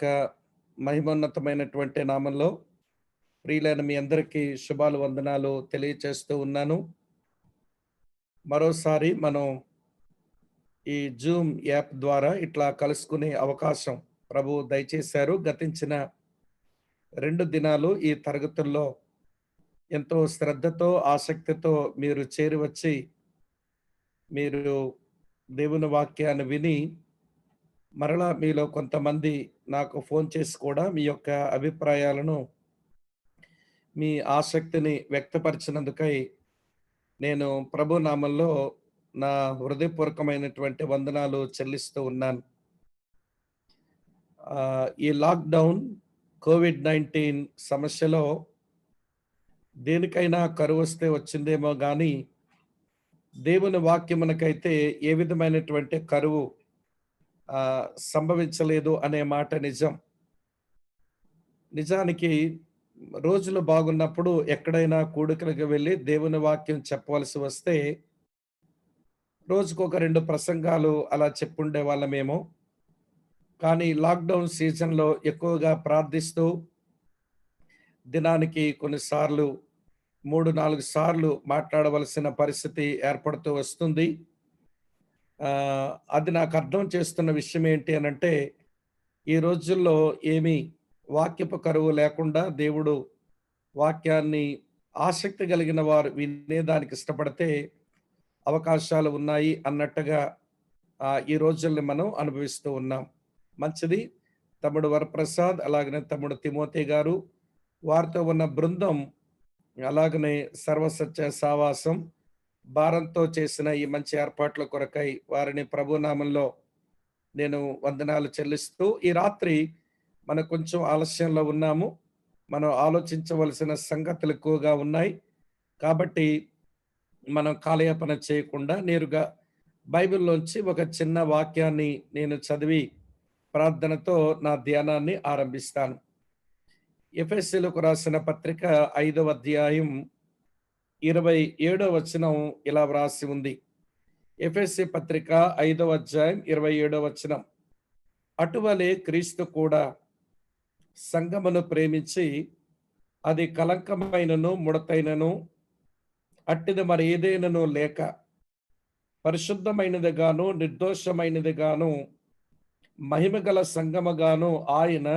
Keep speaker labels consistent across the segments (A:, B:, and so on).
A: యొక్క మహిమోన్నతమైనటువంటి నామంలో ప్రియులైన మీ అందరికీ శుభాలు వందనాలు తెలియచేస్తూ ఉన్నాను. మరోసారి మనం ఈ జూమ్ యాప్ ద్వారా ఇట్లా కలుసుకునే అవకాశం ప్రభు దయచేశారు. గతించిన 2 దినాలు ఈ తరగతుల్లో ఎంతో శ్రద్ధతో, ఆసక్తితో మీరు చేరి వచ్చి మీరు దేవుని వాక్యాన్ని విని మరలా మీలో కొంతమంది నాకు ఫోన్ చేసి కూడా మీ యొక్క అభిప్రాయాలను, మీ ఆసక్తిని వ్యక్తపరిచినందుకై నేను ప్రభు నామంలో నా హృదయపూర్వకమైనటువంటి వందనాలు చెల్లిస్తూ ఉన్నాను. ఈ లాక్‌డౌన్, కోవిడ్-19 సమస్యలో దేనికైనా కరువొస్తే వచ్చిందేమో గానీ, దేవుని వాక్యమునకైతే ఏ విధమైనటువంటి కరువు సంభవించలేదు అనే మాట నిజం. నిజానికి రోజులు బాగున్నప్పుడు ఎక్కడైనా కూడికలకు వెళ్ళి దేవుని వాక్యం చెప్పవలసి వస్తే రోజుకొక 2 ప్రసంగాలు అలా చెప్పుండేవాళ్ళమేమో. కానీ లాక్‌డౌన్ సీజన్‌లో ఎక్కువగా ప్రార్థిస్తూ దినానికి కొన్నిసార్లు 3, 4 సార్లు మాట్లాడవలసిన పరిస్థితి ఏర్పడుతూ వస్తుంది. అది నాకు అర్థం చేస్తున్న విషయం ఏంటి అనంటే, ఈ రోజుల్లో ఏమీ వాక్యపు కరువు లేకుండా దేవుడు వాక్యాన్ని ఆసక్తి కలిగిన వారు వినేదానికి ఇష్టపడితే అవకాశాలు ఉన్నాయి అన్నట్టుగా ఈ రోజుల్ని మనం అనుభవిస్తూ ఉన్నాం. మంచిది. తమ్ముడు వరప్రసాద్, అలాగనే తమ్ముడు తిమోతి గారు, వారితో ఉన్న బృందం, అలాగనే సర్వసత్య సావాసం భారంతో చేసిన ఈ మంచి ఏర్పాట్ల కొరకై వారిని ప్రభునామంలో నేను వందనాలు చెల్లిస్తూ, ఈ రాత్రి మనం కొంచెం ఆలస్యంలో ఉన్నాము. మనం ఆలోచించవలసిన సంగతులు ఎక్కువగా ఉన్నాయి. కాబట్టి మనం కాలయాపన చేయకుండా నేరుగా బైబిల్‌లోంచి ఒక చిన్న వాక్యాన్ని నేను చదివి ప్రార్థనతో నా ధ్యానాన్ని ఆరంభిస్తాను. ఎఫెసీయులకు రాసిన పత్రిక 5వ అధ్యాయం 27వ వచనం ఇలా వ్రాసి ఉంది. ఎఫెసీ పత్రిక 5వ అధ్యాయం 27వ వచనం. అటువలే క్రీస్తు కూడా సంఘమును ప్రేమించి అది కళంకమైనను, ముడతైనను, అట్టిది మరి ఏదైనను లేక పరిశుద్ధమైనదిగాను, నిర్దోషమైనదిగాను, మహిమగల సంఘముగాను ఆయన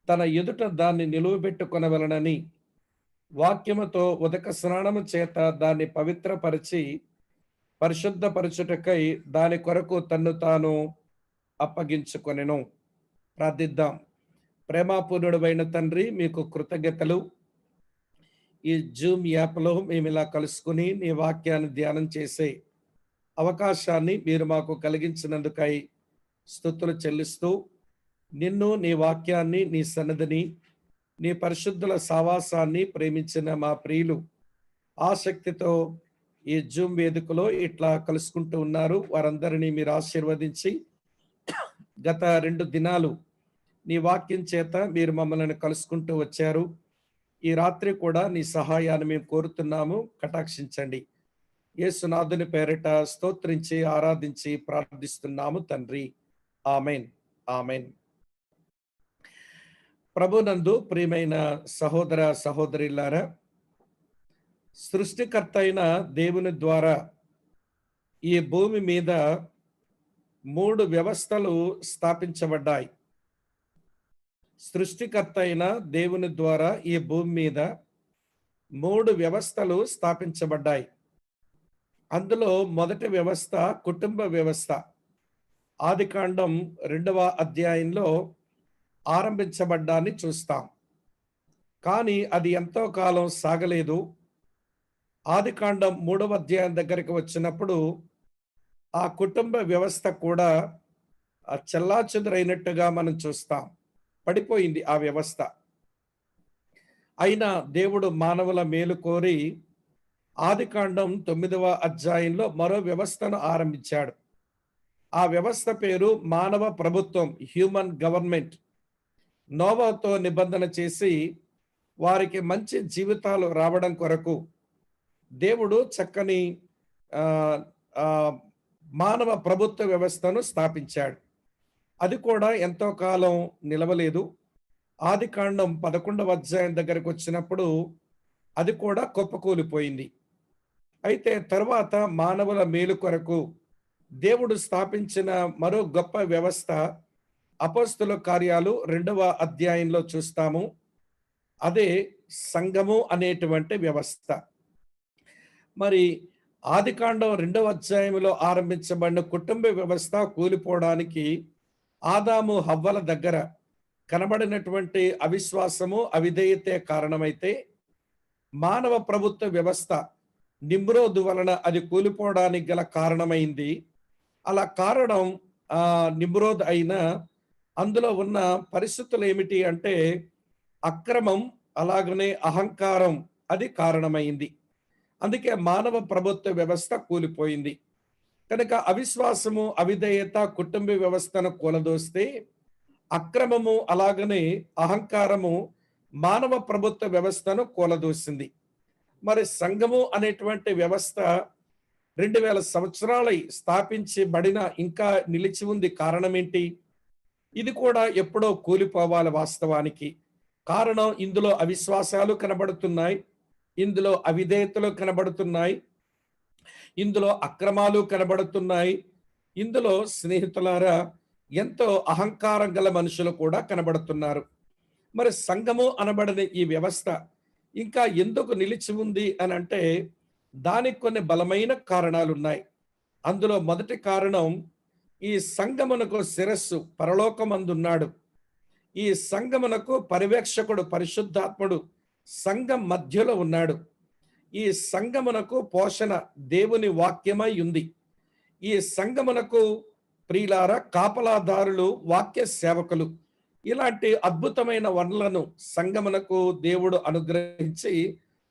A: తన ఎదుట దాన్ని నిలువబెట్టుకొనవలెనని వాక్యముతో ఉదక స్నానము చేత దాన్ని పవిత్రపరిచి పరిశుద్ధపరచుటకై దాని కొరకు తన్ను తాను అప్పగించుకొనెను. ప్రార్థిద్దాం. ప్రేమాపూర్ణుడైన తండ్రి, మీకు కృతజ్ఞతలు. ఈ జూమ్ యాప్‌లో మేము ఇలా కలుసుకుని నీ వాక్యాన్ని ధ్యానం చేసే అవకాశాన్ని మీరు మాకు కలిగించినందుకై స్తుతులు చెల్లిస్తూ, నిన్ను, నీ వాక్యాన్ని, నీ సన్నిధిని, నీ పరిశుద్ధుల సావాసాన్ని ప్రేమించిన మా ప్రియులు ఆసక్తితో ఈ జూమ్ వేదికలో ఇట్లా కలుసుకుంటూ ఉన్నారు. వారందరినీ మీరు ఆశీర్వదించి, గత 2 దినాలు నీ వాక్యం చేత మీరు మమ్మల్ని కలుసుకుంటూ వచ్చారు. ఈ రాత్రి కూడా నీ సహాయాన్ని మేము కోరుతున్నాము. కటాక్షించండి. యేసునాథుని పేరిట స్తోత్రించి, ఆరాధించి ప్రార్థిస్తున్నాము తండ్రి. ఆమేన్. ఆమేన్. ప్రభునందు ప్రియమైన సహోదర సహోదరులారా, సృష్టికర్త అయిన దేవుని ద్వారా ఈ భూమి మీద 3 వ్యవస్థలు స్థాపించబడ్డాయి. సృష్టికర్త అయిన దేవుని ద్వారా ఈ భూమి మీద 3 వ్యవస్థలు స్థాపించబడ్డాయి. అందులో మొదటి వ్యవస్థ కుటుంబ వ్యవస్థ. ఆదికాండం 2వ అధ్యాయంలో ఆరంభించబడ్డాన్ని చూస్తాం. కానీ అది ఎంతో కాలం సాగలేదు. ఆదికాండం 3వ అధ్యాయం దగ్గరికి వచ్చినప్పుడు ఆ కుటుంబ వ్యవస్థ కూడా చెల్లాచెదురైనట్టుగా మనం చూస్తాం. పడిపోయింది ఆ వ్యవస్థ. అయినా దేవుడు మానవుల మేలు కోరి ఆదికాండం 9వ అధ్యాయంలో మరో వ్యవస్థను ఆరంభించాడు. ఆ వ్యవస్థ పేరు మానవ ప్రభుత్వం, హ్యూమన్ గవర్నమెంట్. నోవాతో నిబంధన చేసి వారికి మంచి జీవితాలు రావడం కొరకు దేవుడు చక్కని మానవ ప్రభుత్వ వ్యవస్థను స్థాపించాడు. అది కూడా ఎంతో కాలం నిలవలేదు. ఆదికాండం 11వ అధ్యాయం దగ్గరకు వచ్చినప్పుడు అది కూడా కుప్పకూలిపోయింది. అయితే తరువాత మానవుల మేలు కొరకు దేవుడు స్థాపించిన మరో గొప్ప వ్యవస్థ అపోస్తుల కార్యాలు 2వ అధ్యాయంలో చూస్తాము. అదే సంఘము అనేటువంటి వ్యవస్థ. మరి ఆదికాండం 2వ అధ్యాయంలో ఆరంభించబడిన కుటుంబ వ్యవస్థ కూలిపోవడానికి ఆదాము హవ్వల దగ్గర కనబడినటువంటి అవిశ్వాసము, అవిధేయతే కారణమైతే మానవ ప్రభుత్వ వ్యవస్థ నిమ్రోదు వలన అది కూలిపోవడానికి గల కారణమైంది. అలా కారణం నిమ్రోద్ అయినా అందులో ఉన్న పరిస్థితులు ఏమిటి అంటే అక్రమం, అలాగనే అహంకారం అది కారణమైంది. అందుకే మానవ ప్రభుత్వ వ్యవస్థ కూలిపోయింది. కనుక అవిశ్వాసము, అవిధేయత కుటుంబ వ్యవస్థను కూలదోస్తే అక్రమము, అలాగనే అహంకారము మానవ ప్రభుత్వ వ్యవస్థను కూలదోసింది. మరి సంఘము అనేటువంటి వ్యవస్థ 2000 సంవత్సరాలై స్థాపించబడిన ఇంకా నిలిచి ఉంది. కారణం ఏంటి? ఇది కూడా ఎప్పుడో కూలిపోవాలి వాస్తవానికి. కారణం ఇందులో అవిశ్వాసాలు కనబడుతున్నాయి, ఇందులో అవిధేయతలు కనబడుతున్నాయి, ఇందులో అక్రమాలు కనబడుతున్నాయి, ఇందులో స్నేహితులారా ఎంతో అహంకారం గల మనుషులు కూడా కనబడుతున్నారు. మరి సంఘము అనబడిన ఈ వ్యవస్థ ఇంకా ఎందుకు నిలిచి ఉంది అని అంటే దానికి కొన్ని బలమైన కారణాలు ఉన్నాయి. అందులో మొదటి కారణం, ఈ సంఘమునకు శిరస్సు పరలోకమందున్నాడు. ఈ సంఘమునకు పర్యవేక్షకుడు పరిశుద్ధాత్ముడు సంఘం మధ్యలో ఉన్నాడు. ఈ సంఘమునకు పోషణ దేవుని వాక్యమై ఉంది. ఈ సంఘమునకు ప్రియులార కాపలాదారులు వాక్య సేవకులు. ఇలాంటి అద్భుతమైన వనరులను సంఘమునకు దేవుడు అనుగ్రహించి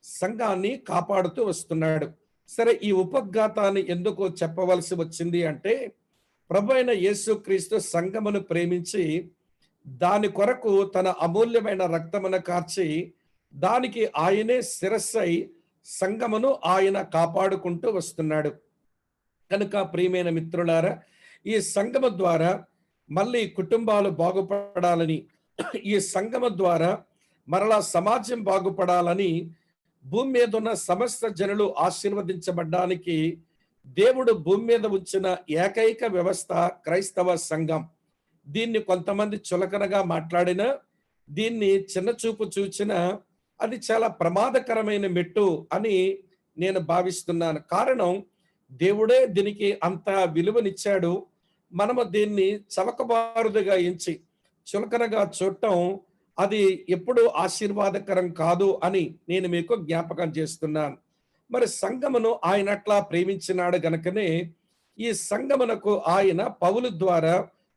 A: సంఘాన్ని కాపాడుతూ వస్తున్నాడు. సరే, ఈ ఉపఘాతాన్ని ఎందుకు చెప్పవలసి వచ్చింది అంటే ప్రభువైన యేసుక్రీస్తు సంఘమును ప్రేమించి దాని కొరకు తన అమూల్యమైన రక్తమును కార్చి దానికి ఆయనే శిరస్సై సంఘమును ఆయన కాపాడుకుంటూ వస్తున్నాడు. కనుక ప్రియమైన మిత్రులారా, ఈ సంఘము ద్వారా మళ్ళీ కుటుంబాలు బాగుపడాలని, ఈ సంఘము ద్వారా మరలా సమాజం బాగుపడాలని, భూమి మీద ఉన్న సమస్త జనులు ఆశీర్వదించబడ్డానికి దేవుడు భూమి మీద ఉంచిన ఏకైక వ్యవస్థ క్రైస్తవ సంఘం. దీన్ని కొంతమంది చులకనగా మాట్లాడినా, దీన్ని చిన్నచూపు చూచినా అది చాలా ప్రమాదకరమైన మెట్టు అని నేను భావిస్తున్నాను. కారణం, దేవుడే దీనికి అంత విలువనిచ్చాడు. మనము దీన్ని చవకబారుదుగా ఎంచి చులకనగా చూడటం అది ఎప్పుడూ ఆశీర్వాదకరం కాదు అని నేను మీకు జ్ఞాపకం చేస్తున్నాను. మరి సంఘమును ఆయన అట్లా ప్రేమించినాడు గనుకనే ఈ సంఘమునకు ఆయన పౌలు ద్వారా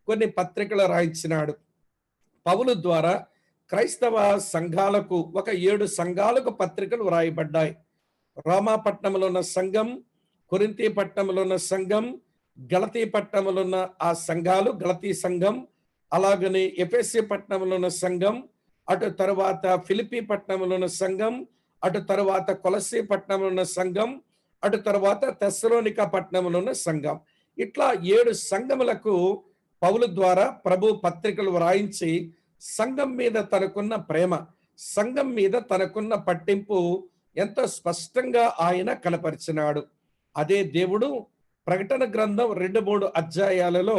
A: కొన్ని పత్రికలు రాయించినాడు. పౌలు ద్వారా క్రైస్తవ సంఘాలకు ఒక 7 సంఘాలకు పత్రికలు వ్రాయబడ్డాయి. రోమాపట్నంలో ఉన్న సంఘం, కొరింథీ పట్టణంలో ఉన్న సంఘం, గలతీ పట్టణంలో ఉన్న ఆ సంఘాలు, గలతీ సంఘం, అలాగనే ఎఫెసీ పట్టణంలో ఉన్న సంఘం, అటు తరువాత ఫిలిప్పీ పట్టణంలో ఉన్న సంఘం, అటు తరువాత కొలస్సీ పట్టణంలో ఉన్న సంఘం, అటు తరువాత తెస్సలోనిక పట్టణంలో ఉన్న సంఘం. ఇట్లా 7 సంఘములకు పౌలు ద్వారా ప్రభు పత్రికలు వ్రాయించి సంఘం మీద తనకున్న ప్రేమ, సంఘం మీద తనకున్న పట్టింపు ఎంతో స్పష్టంగా ఆయన కనపరిచినాడు. అదే దేవుడు ప్రకటన గ్రంథం 2-3 అధ్యాయాలలో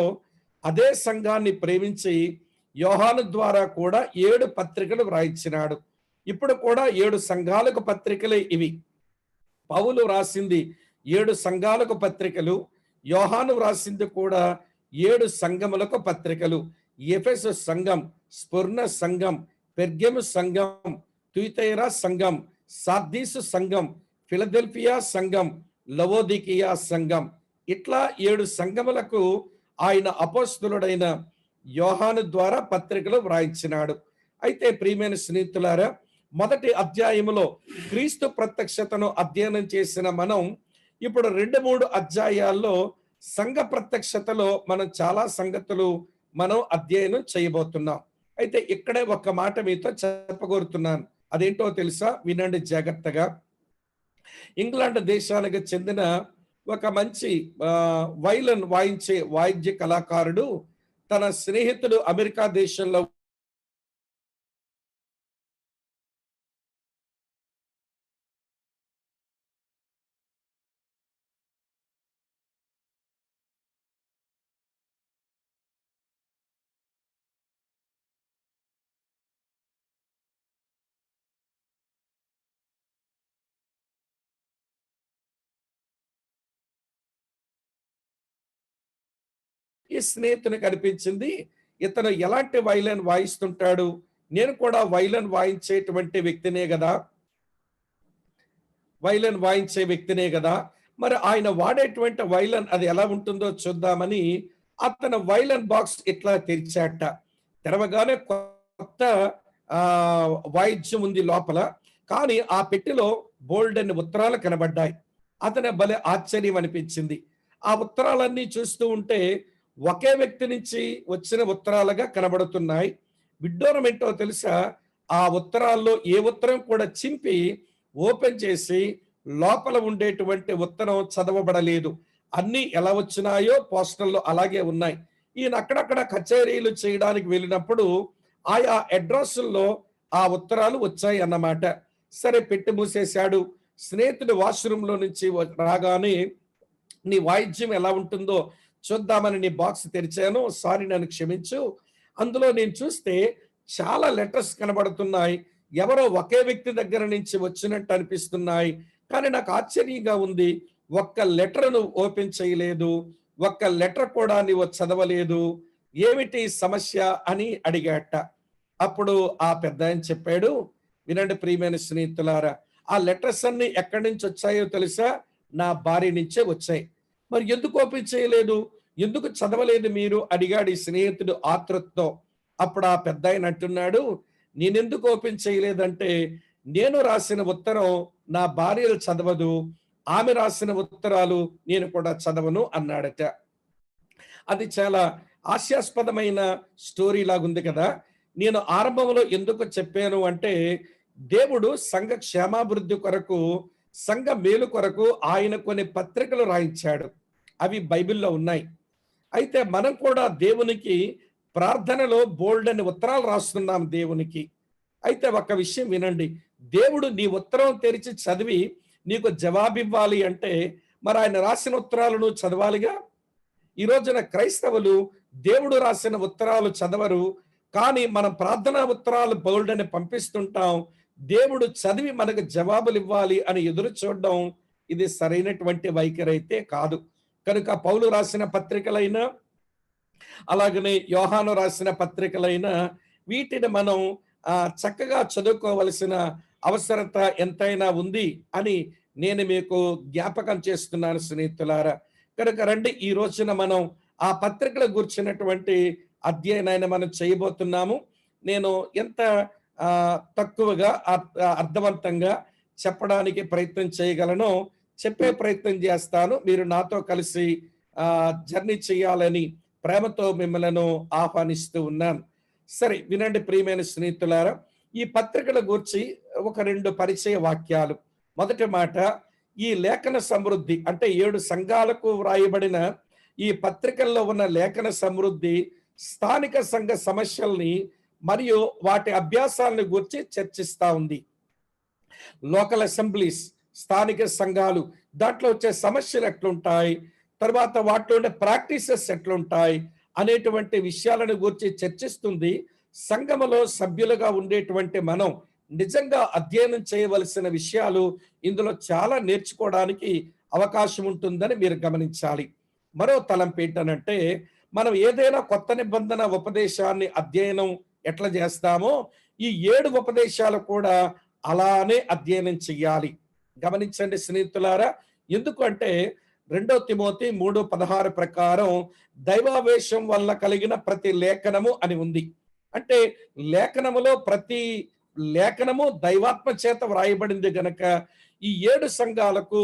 A: అదే సంఘాన్ని ప్రేమించి యోహాను ద్వారా కూడా 7 పత్రికలు వ్రాయించినాడు. ఇప్పుడు కూడా 7 సంఘాలకు పత్రికలే ఇవి. పౌలు రాసింది 7 సంఘాలకు పత్రికలు, యోహాను రాసింది కూడా 7 సంఘములకు పత్రికలు. ఎఫెసు సంఘం, స్ఫుర్ణ సంఘం, పెర్గెము సంఘం, తుయతైరా సంఘం, సార్దీసు సంఘం, ఫిలదెల్ఫియా సంఘం, లవోదికియా సంఘం. ఇట్లా 7 సంఘములకు ఆయన అపోస్తలుడైన యోహాను ద్వారా పత్రికలు వ్రాయించినాడు. అయితే ప్రియమైన స్నేహితులారా, మొదటి అధ్యాయములో క్రీస్తు ప్రత్యక్షతను అధ్యయనం చేసిన మనం ఇప్పుడు 2-3 అధ్యాయాల్లో సంఘ ప్రత్యక్షతలో మనం చాలా సంగతులు మనం అధ్యయనం చేయబోతున్నాం. అయితే ఇక్కడే ఒక మాట మీతో చెప్పగోరుతున్నాను. అదేంటో తెలుసా? వినండి జాగ్రత్తగా. ఇంగ్లాండ్ దేశానికి చెందిన ఒక మంచి వైలన్ వాయించే వాయిద్య కళాకారుడు తన స్నేహితుడు అమెరికా దేశంలో ఈ స్నేహితునికి అనిపించింది, ఇతను ఎలాంటి వైలెన్ వాయిస్తుంటాడు, నేను కూడా వైలెన్ వాయించేటువంటి వ్యక్తినే గదా! వైలెన్ వాయించే వ్యక్తినే గదా! మరి ఆయన వాడేటువంటి వైలెన్ అది ఎలా ఉంటుందో చూద్దామని అతను వైలెన్ బాక్స్ ఇట్లా తెరిచాడట. తెరవగానే కొత్త వాయిద్యం ఉంది లోపల. కానీ ఆ పెట్టెలో బోలెడన్ని ఉత్తరాలు కనబడ్డాయి. అతనికి భలే ఆశ్చర్యం అనిపించింది. ఆ ఉత్తరాలన్నీ చూస్తూ ఉంటే ఒకే వ్యక్తి నుంచి వచ్చిన ఉత్తరాలుగా కనబడుతున్నాయి. విడ్డూరం ఏంటో తెలుసా? ఆ ఉత్తరాల్లో ఏ ఉత్తరం కూడా చింపి ఓపెన్ చేసి లోపల ఉండేటువంటి ఉత్తరం చదవబడలేదు. అన్నీ ఎలా వచ్చినాయో పోస్టర్‌లో అలాగే ఉన్నాయి. ఈయన అక్కడక్కడ కచేరీలు చేయడానికి వెళ్ళినప్పుడు ఆయా అడ్రెస్సుల్లో ఆ ఉత్తరాలు వచ్చాయన్నమాట. సరే పెట్టి మూసేశాడు. స్నేహితుడు వాష్‌రూమ్‌లో నుంచి రాగానే నీ వాయిద్యం ఎలా ఉంటుందో చూద్దామని నీ బాక్స్ తెరిచాను. సారీ నన్ను క్షమించు. అందులో నేను చూస్తే చాలా లెటర్స్ కనబడుతున్నాయి. ఎవరో ఒకే వ్యక్తి దగ్గర నుంచి వచ్చినట్టు అనిపిస్తున్నాయి. కానీ నాకు ఆశ్చర్యంగా ఉంది. ఒక్క లెటర్ నువ్వు ఓపెన్ చేయలేదు. ఒక్క లెటర్ కూడా నీవు చదవలేదు. ఏమిటి సమస్య అని అడిగాట. అప్పుడు ఆ పెద్దాయన చెప్పాడు, వినండి ప్రియమైన స్నేహితులారా, ఆ లెటర్స్ అన్నీ ఎక్కడి నుంచి వచ్చాయో తెలుసా? నా భార్య నుంచే వచ్చాయి. మరి ఎందుకు ఓపెన్ చేయలేదు? ఎందుకు చదవలేదు మీరు? అడిగాడు ఈ స్నేహితుడు ఆతృతతో. అప్పుడు ఆ పెద్దాయన అంటున్నాడు, నేనెందుకు ఓపెన్ చేయలేదంటే, నేను రాసిన ఉత్తరం నా భార్య చదవదు. ఆమె రాసిన ఉత్తరాలు నేను కూడా చదవను అన్నాడట. అది చాలా హాస్యాస్పదమైన స్టోరీ లాగుంది కదా! నేను ఆరంభంలో ఎందుకు చెప్పాను అంటే, దేవుడు సంఘ క్షేమాభివృద్ధి కొరకు, సంఘ మేలు కొరకు ఆయన కొన్ని పత్రికలు రాయించాడు. అవి బైబిల్‌లో ఉన్నాయి. అయితే మనం కూడా దేవునికి ప్రార్థనలో బోల్డన్ని ఉత్తరాలు రాస్తున్నాం దేవునికి. అయితే ఒక విషయం వినండి. దేవుడు నీ ఉత్తరం తెరిచి చదివి నీకు జవాబివ్వాలి అంటే, మరి ఆయన రాసిన ఉత్తరాలను చదవాలిగా. ఈ రోజున క్రైస్తవులు దేవుడు రాసిన ఉత్తరాలు చదవరు. కానీ మనం ప్రార్థనా ఉత్తరాలు బోల్డన్ని పంపిస్తుంటాం. దేవుడు చదివి మనకు జవాబులివ్వాలి అని ఎదురు చూడడం ఇది సరైనటువంటి వైఖరైతే కాదు. కనుక పౌలు రాసిన పత్రికలైనా, అలాగనే యోహాను రాసిన పత్రికలైనా వీటిని మనం చక్కగా చదువుకోవలసిన అవసరత ఎంతైనా ఉంది అని నేను మీకు జ్ఞాపకం చేస్తున్నాను స్నేహితులారా. కనుక రండి ఈ రోజున మనం ఆ పత్రికల గురించినటువంటి అధ్యయనాన్ని మనం చేయబోతున్నాము. నేను ఎంత తక్కువగా అర్థవంతంగా చెప్పడానికి ప్రయత్నం చేయగలనో చెప్పే ప్రయత్నం చేస్తాను. మీరు నాతో కలిసి జర్నీ చేయాలని ప్రేమతో మిమ్మలను ఆహ్వానిస్తూ ఉన్నాను. సరే వినండి ప్రియమైన స్నేహితులారా, ఈ పత్రికల గూర్చి ఒక 2 పరిచయ వాక్యాలు. మొదటి మాట, ఈ లేఖన సమృద్ధి అంటే 7 సంఘాలకు వ్రాయబడిన ఈ పత్రికల్లో ఉన్న లేఖన సమృద్ధి స్థానిక సంఘ సమస్యల్ని మరియు వాటి అభ్యాసాలను గూర్చి చర్చిస్తా ఉంది. లోకల్ అసెంబ్లీస్, స్థానిక సంఘాలు, దాంట్లో వచ్చే సమస్యలు ఎట్లుంటాయి, తర్వాత వాటిలో ఉండే ప్రాక్టీసెస్ ఎట్లుంటాయి అనేటువంటి విషయాలను గురించి చర్చిస్తుంది. సంఘములో సభ్యులుగా ఉండేటువంటి మనం నిజంగా అధ్యయనం చేయవలసిన విషయాలు ఇందులో చాలా నేర్చుకోవడానికి అవకాశం ఉంటుందని మీరు గమనించాలి. మరో తలంపు ఏంటనంటే, మనం ఏదైనా కొత్త నిబంధన ఉపదేశాన్ని అధ్యయనం ఎట్లా చేస్తామో ఈ 7 ఉపదేశాలు కూడా అలానే అధ్యయనం చెయ్యాలి. గమనించండి స్నేహితులారా, ఎందుకంటే 2 తిమోతి 3:16 ప్రకారం దైవావేశం వల్ల కలిగిన ప్రతి లేఖనము అని ఉంది. అంటే లేఖనములో ప్రతి లేఖనము దైవాత్మ చేత వ్రాయబడింది గనక ఈ 7 సంఘాలకు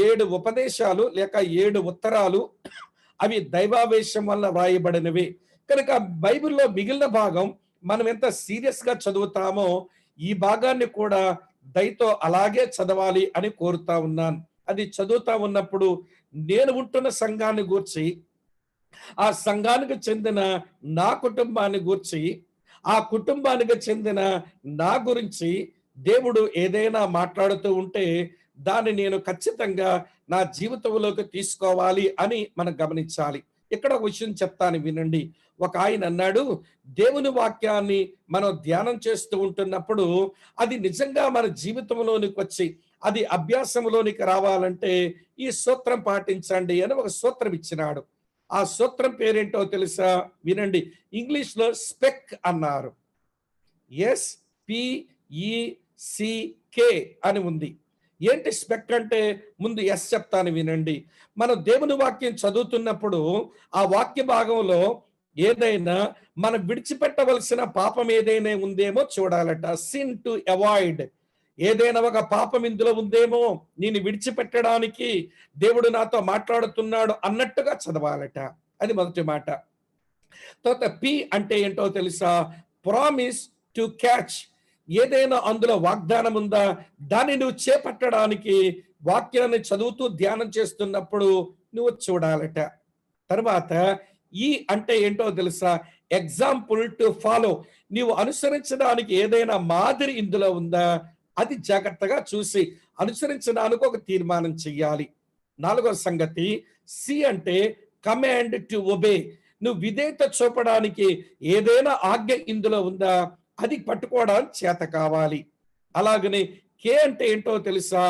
A: 7 ఉపదేశాలు లేక 7 ఉత్తరాలు అవి దైవావేశం వల్ల వ్రాయబడినవి. కనుక బైబిల్‌లో మిగిలిన భాగం మనం ఎంత సీరియస్‌గా చదువుతామో ఈ భాగాన్ని కూడా దయతో అలాగే చదవాలి అని కోరుతా ఉన్నాను. అది చదువుతా ఉన్నప్పుడు నేను ఉంటున్న సంఘాన్ని గూర్చి ఆ సంఘానికి చెందిన నా కుటుంబాన్ని గూర్చి, ఆ కుటుంబానికి చెందిన నా గురించి దేవుడు ఏదైనా మాట్లాడుతూ ఉంటే, దాన్ని నేను ఖచ్చితంగా నా జీవితంలోకి తీసుకోవాలి అని మనం గమనించాలి. ఇక్కడ ఒక విషయం చెప్తాను వినండి. ఒక ఆయన అన్నాడు, దేవుని వాక్యాన్ని మనం ధ్యానం చేస్తూ ఉంటున్నప్పుడు, అది నిజంగా మన జీవితంలోనికి వచ్చి, అది అభ్యాసంలోనికి రావాలంటే ఈ సూత్రం పాటించండి అని ఒక సూత్రం ఇచ్చినాడు. ఆ సూత్రం పేరేంటో తెలుసా? వినండి. ఇంగ్లీష్‌లో స్పెక్ అన్నారు. SPECK అని ఉంది. ఏంటి స్పెక్ అంటే? ముందు ఎస్ చెప్తాను వినండి. మనం దేవుని వాక్యం చదువుతున్నప్పుడు ఆ వాక్య భాగంలో ఏదైనా మనం విడిచిపెట్టవలసిన పాపం ఏదైనా ఉందేమో చూడాలట. Sin to avoid. ఏదైనా ఒక పాపం ఇందులో ఉందేమో నేను విడిచిపెట్టడానికి దేవుడు నాతో మాట్లాడుతున్నాడు అన్నట్టుగా చదవాలట. అది మొదటి మాట. తర్వాత పి అంటే ఏంటో తెలుసా? Promise to catch. ఏదైనా అందులో వాగ్దానం ఉందా? దాన్ని నువ్వు చేపట్టడానికి వాక్యాన్ని చదువుతూ ధ్యానం చేస్తున్నప్పుడు నువ్వు చూడాలట. తర్వాత ఈ అంటే ఏంటో తెలుసా? Example to follow. నీవు అనుసరించడానికి ఏదైనా మాదిరి ఇందులో ఉందా? అది జాగ్రత్తగా చూసి అనుసరించడానికి ఒక తీర్మానం చెయ్యాలి. నాలుగో సంగతి సి అంటే కమాండ్ టు ఒబే. నువ్వు విధేయత చూపడానికి ఏదైనా ఆజ్ఞ ఇందులో ఉందా? అది పట్టుకోవడానికి చేత కావాలి. అలాగనే కే అంటే ఏంటో తెలుసా?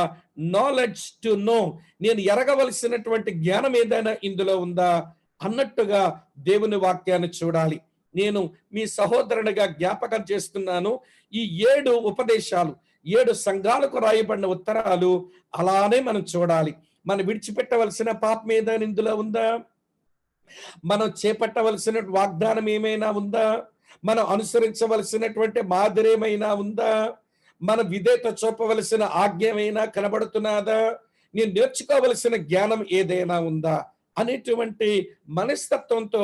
A: Knowledge to know. నేను ఎరగవలసినటువంటి జ్ఞానం ఏదైనా ఇందులో ఉందా అన్నట్టుగా దేవుని వాక్యాన్ని చూడాలి. నేను మీ సహోదరునిగా జ్ఞాపకం చేస్తున్నాను. ఈ 7 ఉపదేశాలు, 7 సంఘాలకు రాయబడిన ఉత్తరాలు అలానే మనం చూడాలి. మనం విడిచిపెట్టవలసిన పాపం ఏదైనా ఇందులో ఉందా? మనం చేపట్టవలసిన వాగ్దానం ఏమైనా ఉందా? మనం అనుసరించవలసినటువంటి మాదిరి ఏమైనా ఉందా? మన విధేయత చూపవలసిన ఆజ్ఞ ఏమైనా కనబడుతున్నదా? నేను నేర్చుకోవలసిన జ్ఞానం ఏదైనా ఉందా? అనేటువంటి మనస్తత్వంతో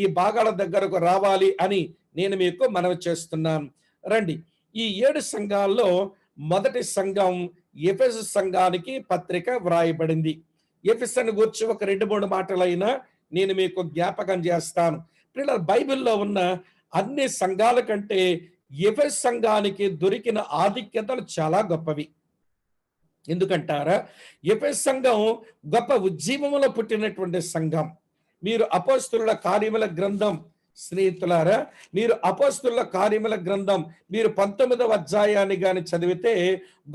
A: ఈ భాగాల దగ్గరకు రావాలి అని నేను మీకు మనవి చేస్తున్నాను. రండి. ఈ 7 సంఘాల్లో మొదటి సంఘం ఎఫెసు సంఘానికి పత్రిక వ్రాయబడింది. ఎఫెసును గూర్చి ఒక 2, 3 మాటలైనా నేను మీకు జ్ఞాపకం చేస్తాను. ప్రియులారా, బైబిల్‌లో ఉన్న అన్ని సంఘాల కంటే ఎఫెసు సంఘానికి దొరికిన ఆధిక్యతలు చాలా గొప్పవి. ఎందుకంటారా? ఎఫెసు సంఘం గొప్ప ఉజ్జీవములో పుట్టినటువంటి సంఘం. మీరు అపోస్తలుల కార్యముల గ్రంథం స్నేహితులారా, మీరు అపోస్తలుల కార్యముల గ్రంథం మీరు 19వ అధ్యాయాన్ని గాని చదివితే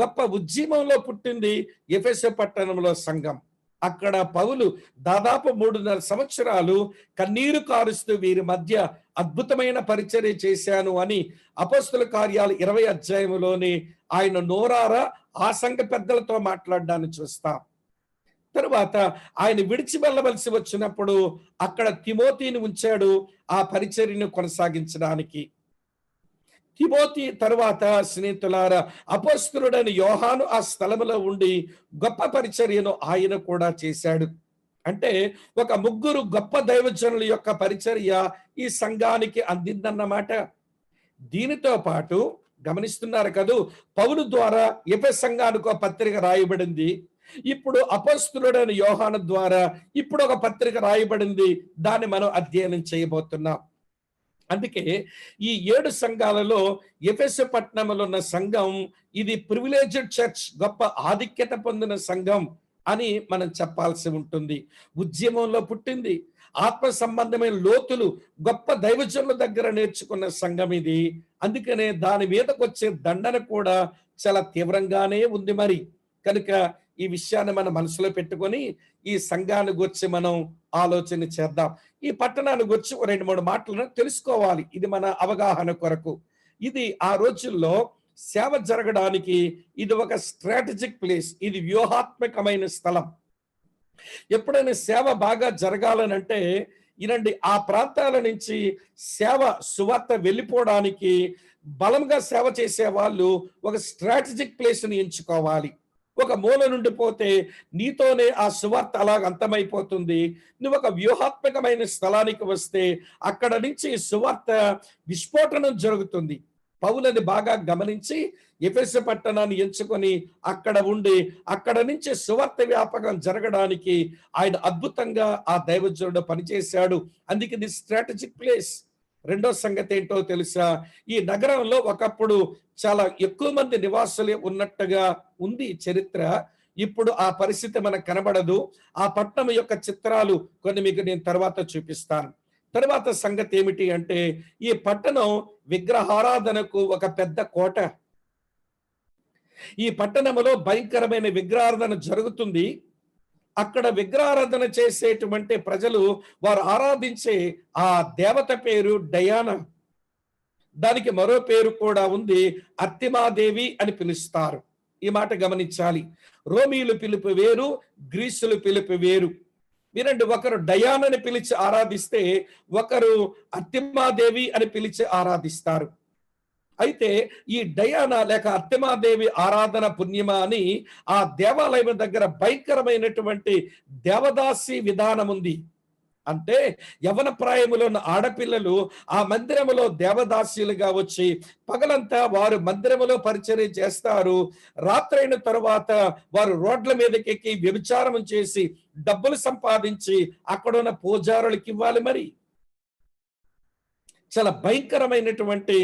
A: గొప్ప ఉజ్జీవంలో పుట్టింది ఎఫెసు పట్టణంలో సంఘం. అక్కడ పౌలు దాదాపు 3.5 సంవత్సరాలు కన్నీరు కారుస్తూ వీరి మధ్య అద్భుతమైన పరిచర్య చేశాను అని అపోస్తలుల కార్యాలు 20 అధ్యాయంలోని ఆయన నోరారా ఆ సంఘ పెద్దలతో మాట్లాడడాన్ని చూస్తాం. తరువాత ఆయన విడిచి వెళ్ళవలసి వచ్చినప్పుడు అక్కడ తిమోతిని ఉంచాడు ఆ పరిచర్యను కొనసాగించడానికి. తిమోతి తరువాత స్నేహితులారా అపోస్తలుడైన యోహాను ఆ స్థలములో ఉండి గొప్ప పరిచర్యను ఆయన కూడా చేశాడు. అంటే ఒక 3 గొప్ప దైవజనుల యొక్క పరిచర్య ఈ సంఘానికి అందిందన్నమాట. దీనితో పాటు గమనిస్తున్నారు కదూ, పౌలు ద్వారా ఎఫెసు సంఘానికి ఒక పత్రిక రాయబడింది. ఇప్పుడు అపోస్తలుడైన యోహాను ద్వారా ఇప్పుడు ఒక పత్రిక రాయబడింది. దాన్ని మనం అధ్యయనం చేయబోతున్నాం. అందుకే ఈ 7 సంఘాలలో ఎఫెసు పట్టణంలో ఉన్న సంఘం ఇది ప్రివిలేజ్డ్ చర్చ్, గొప్ప ఆధిక్యత పొందిన సంఘం అని మనం చెప్పాల్సి ఉంటుంది. ఉద్యమంలో పుట్టింది. ఆత్మ సంబంధమైన లోతులు గొప్ప దైవజనుల దగ్గర నేర్చుకున్న సంఘం ఇది. అందుకనే దాని మీదకి వచ్చే దండన కూడా చాలా తీవ్రంగానే ఉంది. మరి కనుక ఈ విషయాన్ని మన మనసులో పెట్టుకొని ఈ సంఘాన్ని గురించి మనం ఆలోచన చేద్దాం. ఈ పట్టణాన్ని గురించి 2, 3 మాటలను తెలుసుకోవాలి. ఇది మన అవగాహన కొరకు. ఇది ఆ రోజుల్లో సేవ జరగడానికి ఇది ఒక స్ట్రాటజిక్ ప్లేస్. ఇది వ్యూహాత్మకమైన స్థలం. ఎప్పుడైనా సేవ బాగా జరగాలనంటే ఇనండి, ఆ ప్రాంతాల నుంచి సేవ సువార్త వెళ్ళిపోవడానికి బలంగా సేవ చేసే వాళ్ళు ఒక స్ట్రాటజిక్ ప్లేస్ని ఎంచుకోవాలి. ఒక మూల నుండి పోతే నీతోనే ఆ సువార్త అలాగ అంతమైపోతుంది. నువ్వు ఒక వ్యూహాత్మకమైన స్థలానికి వస్తే అక్కడ నుంచి సువార్త విస్ఫోటనం జరుగుతుంది. పౌలని బాగా గమనించి ఎఫెసు పట్టణాన్ని ఎంచుకొని అక్కడ ఉండి అక్కడ నుంచి సువార్త వ్యాపకం జరగడానికి ఆయన అద్భుతంగా ఆ దైవజనుడు పనిచేశాడు. అందుకే ఇది స్ట్రాటజిక్ ప్లేస్. రెండో సంగతి ఏంటో తెలుసా? ఈ నగరంలో ఒకప్పుడు చాలా ఎక్కువ మంది నివాసులే ఉన్నట్టుగా ఉంది చరిత్ర. ఇప్పుడు ఆ పరిస్థితి మనకు కనబడదు. ఆ పట్టణం యొక్క చిత్రాలు కొన్ని మీకు నేను తర్వాత చూపిస్తాను. తర్వాత సంగతి ఏమిటి అంటే, ఈ పట్టణం విగ్రహారాధనకు ఒక పెద్ద కోట. ఈ పట్టణంలో భయంకరమైన విగ్రహారాధన జరుగుతుంది. అక్కడ విగ్రహారాధన చేసేటువంటి ప్రజలు వారు ఆరాధించే ఆ దేవత పేరు డయానా. దానికి మరో పేరు కూడా ఉంది, అర్తిమాదేవి అని పిలుస్తారు. ఈ మాట గమనించాలి. రోమీలు పిలుపు వేరు, గ్రీసులు పిలుపు వేరు. వినండి, ఒకరు డయానని పిలిచి ఆరాధిస్తే ఒకరు అర్తిమాదేవి అని పిలిచి ఆరాధిస్తారు. అయితే ఈ డయానా లేక అర్తిమాదేవి ఆరాధన పుణ్యమా అని ఆ దేవాలయం దగ్గర భయంకరమైనటువంటి దేవదాసి విధానం ఉంది. అంటే యవన ప్రాయములో ఉన్న ఆడపిల్లలు ఆ మందిరములో దేవదాస్యులుగా వచ్చి పగలంతా వారు మందిరములో పరిచర్య చేస్తారు. రాత్రైన తరువాత వారు రోడ్ల మీదకి ఎక్కి వ్యభిచారం చేసి డబ్బులు సంపాదించి అక్కడున్న పూజారులకు ఇవ్వాలి. మరి చాలా భయంకరమైనటువంటి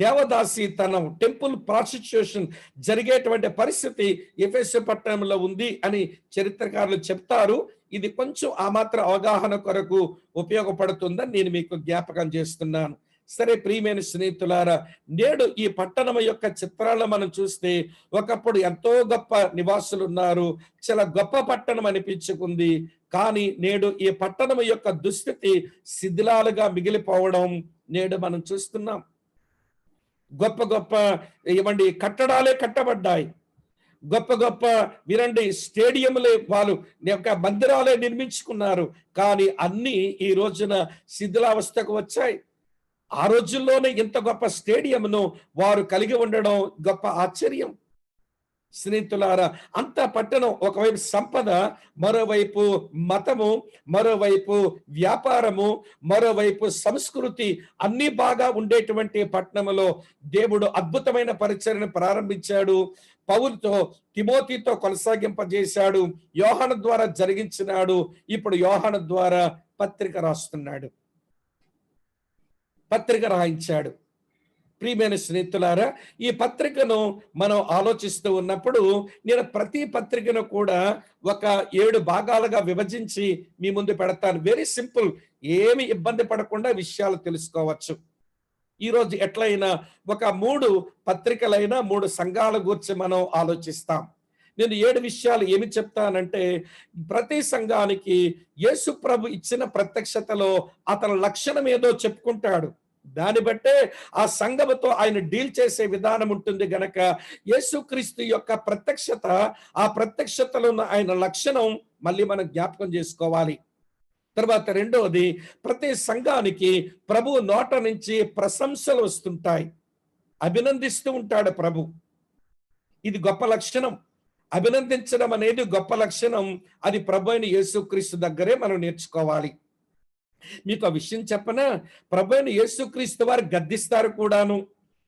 A: దేవదాసీతనం, టెంపుల్ ప్రాస్టిట్యూషన్ జరిగేటువంటి పరిస్థితి ఎఫెసు పట్టణంలో ఉంది అని చరిత్రకారులు చెప్తారు. ఇది కొంచెం ఆ మాత్రం అవగాహన కొరకు ఉపయోగపడుతుందని నేను మీకు జ్ఞాపకం చేస్తున్నాను. సరే ప్రియమైన స్నేహితులారా, నేడు ఈ పట్టణం యొక్క చిత్రాలను మనం చూస్తే ఒకప్పుడు ఎంతో గొప్ప నివాసులు ఉన్నారు, చాలా గొప్ప పట్టణం అనిపించుకుంది. కానీ నేడు ఈ పట్టణం యొక్క దుస్థితి శిథిలాలుగా మిగిలిపోవడం నేడు మనం చూస్తున్నాం. గొప్ప గొప్ప ఏమండి కట్టడాలే కట్టబడ్డాయి. గొప్ప గొప్ప వినండి స్టేడియంలే వాళ్ళు మందిరాలే నిర్మించుకున్నారు. కానీ అన్ని ఈ రోజున శిథిలావస్థకు వచ్చాయి. ఆ రోజుల్లోనే ఇంత గొప్ప స్టేడియంను వారు కలిగి ఉండడం గొప్ప ఆశ్చర్యం. స్నేహితులారా, అంత పట్టణం ఒకవైపు సంపద, మరోవైపు మతము, మరోవైపు వ్యాపారము, మరోవైపు సంస్కృతి అన్ని బాగా ఉండేటువంటి పట్టణంలో దేవుడు అద్భుతమైన పరిచర్యను ప్రారంభించాడు. పౌలుతో తిమోతితో కొనసాగింపజేశాడు. యోహాను ద్వారా జరిగించినాడు. ఇప్పుడు యోహాను ద్వారా పత్రిక రాయించాడు. ప్రియమైన స్నేహితులారా, ఈ పత్రికను మనం ఆలోచిస్తూ ఉన్నప్పుడు నేను ప్రతి పత్రికను కూడా ఒక 7 భాగాలుగా విభజించి మీ ముందు పెడతాను. వెరీ సింపుల్, ఏమి ఇబ్బంది పడకుండా విషయాలు తెలుసుకోవచ్చు. ఈరోజు ఎట్లయినా ఒక 3 పత్రికలైనా 3 సంఘాల గురించి మనం ఆలోచిస్తాం. నేను 7 విషయాలు ఏమి చెప్తానంటే, ప్రతి సంఘానికి యేసు ప్రభు ఇచ్చిన ప్రత్యక్షతలో అతని లక్షణం ఏదో చెప్పుకుంటాడు. దాన్ని బట్టే ఆ సంఘముతో ఆయన డీల్ చేసే విధానం ఉంటుంది గనక యేసుక్రీస్తు యొక్క ప్రత్యక్షత, ఆ ప్రత్యక్షతలో ఉన్న ఆయన లక్షణం మళ్ళీ మనం జ్ఞాపకం చేసుకోవాలి. తర్వాత రెండవది, ప్రతి సంఘానికి ప్రభు నోట నుంచి ప్రశంసలు వస్తుంటాయి. అభినందిస్తూ ఉంటాడు ప్రభు. ఇది గొప్ప లక్షణం. అభినందించడం అనేది గొప్ప లక్షణం. అది ప్రభు అయిన యేసుక్రీస్తు దగ్గరే మనం నేర్చుకోవాలి. మీకు ఆ విషయం చెప్పనా? ప్రభు అయిన యేసుక్రీస్తు వారు గద్దిస్తారు కూడాను.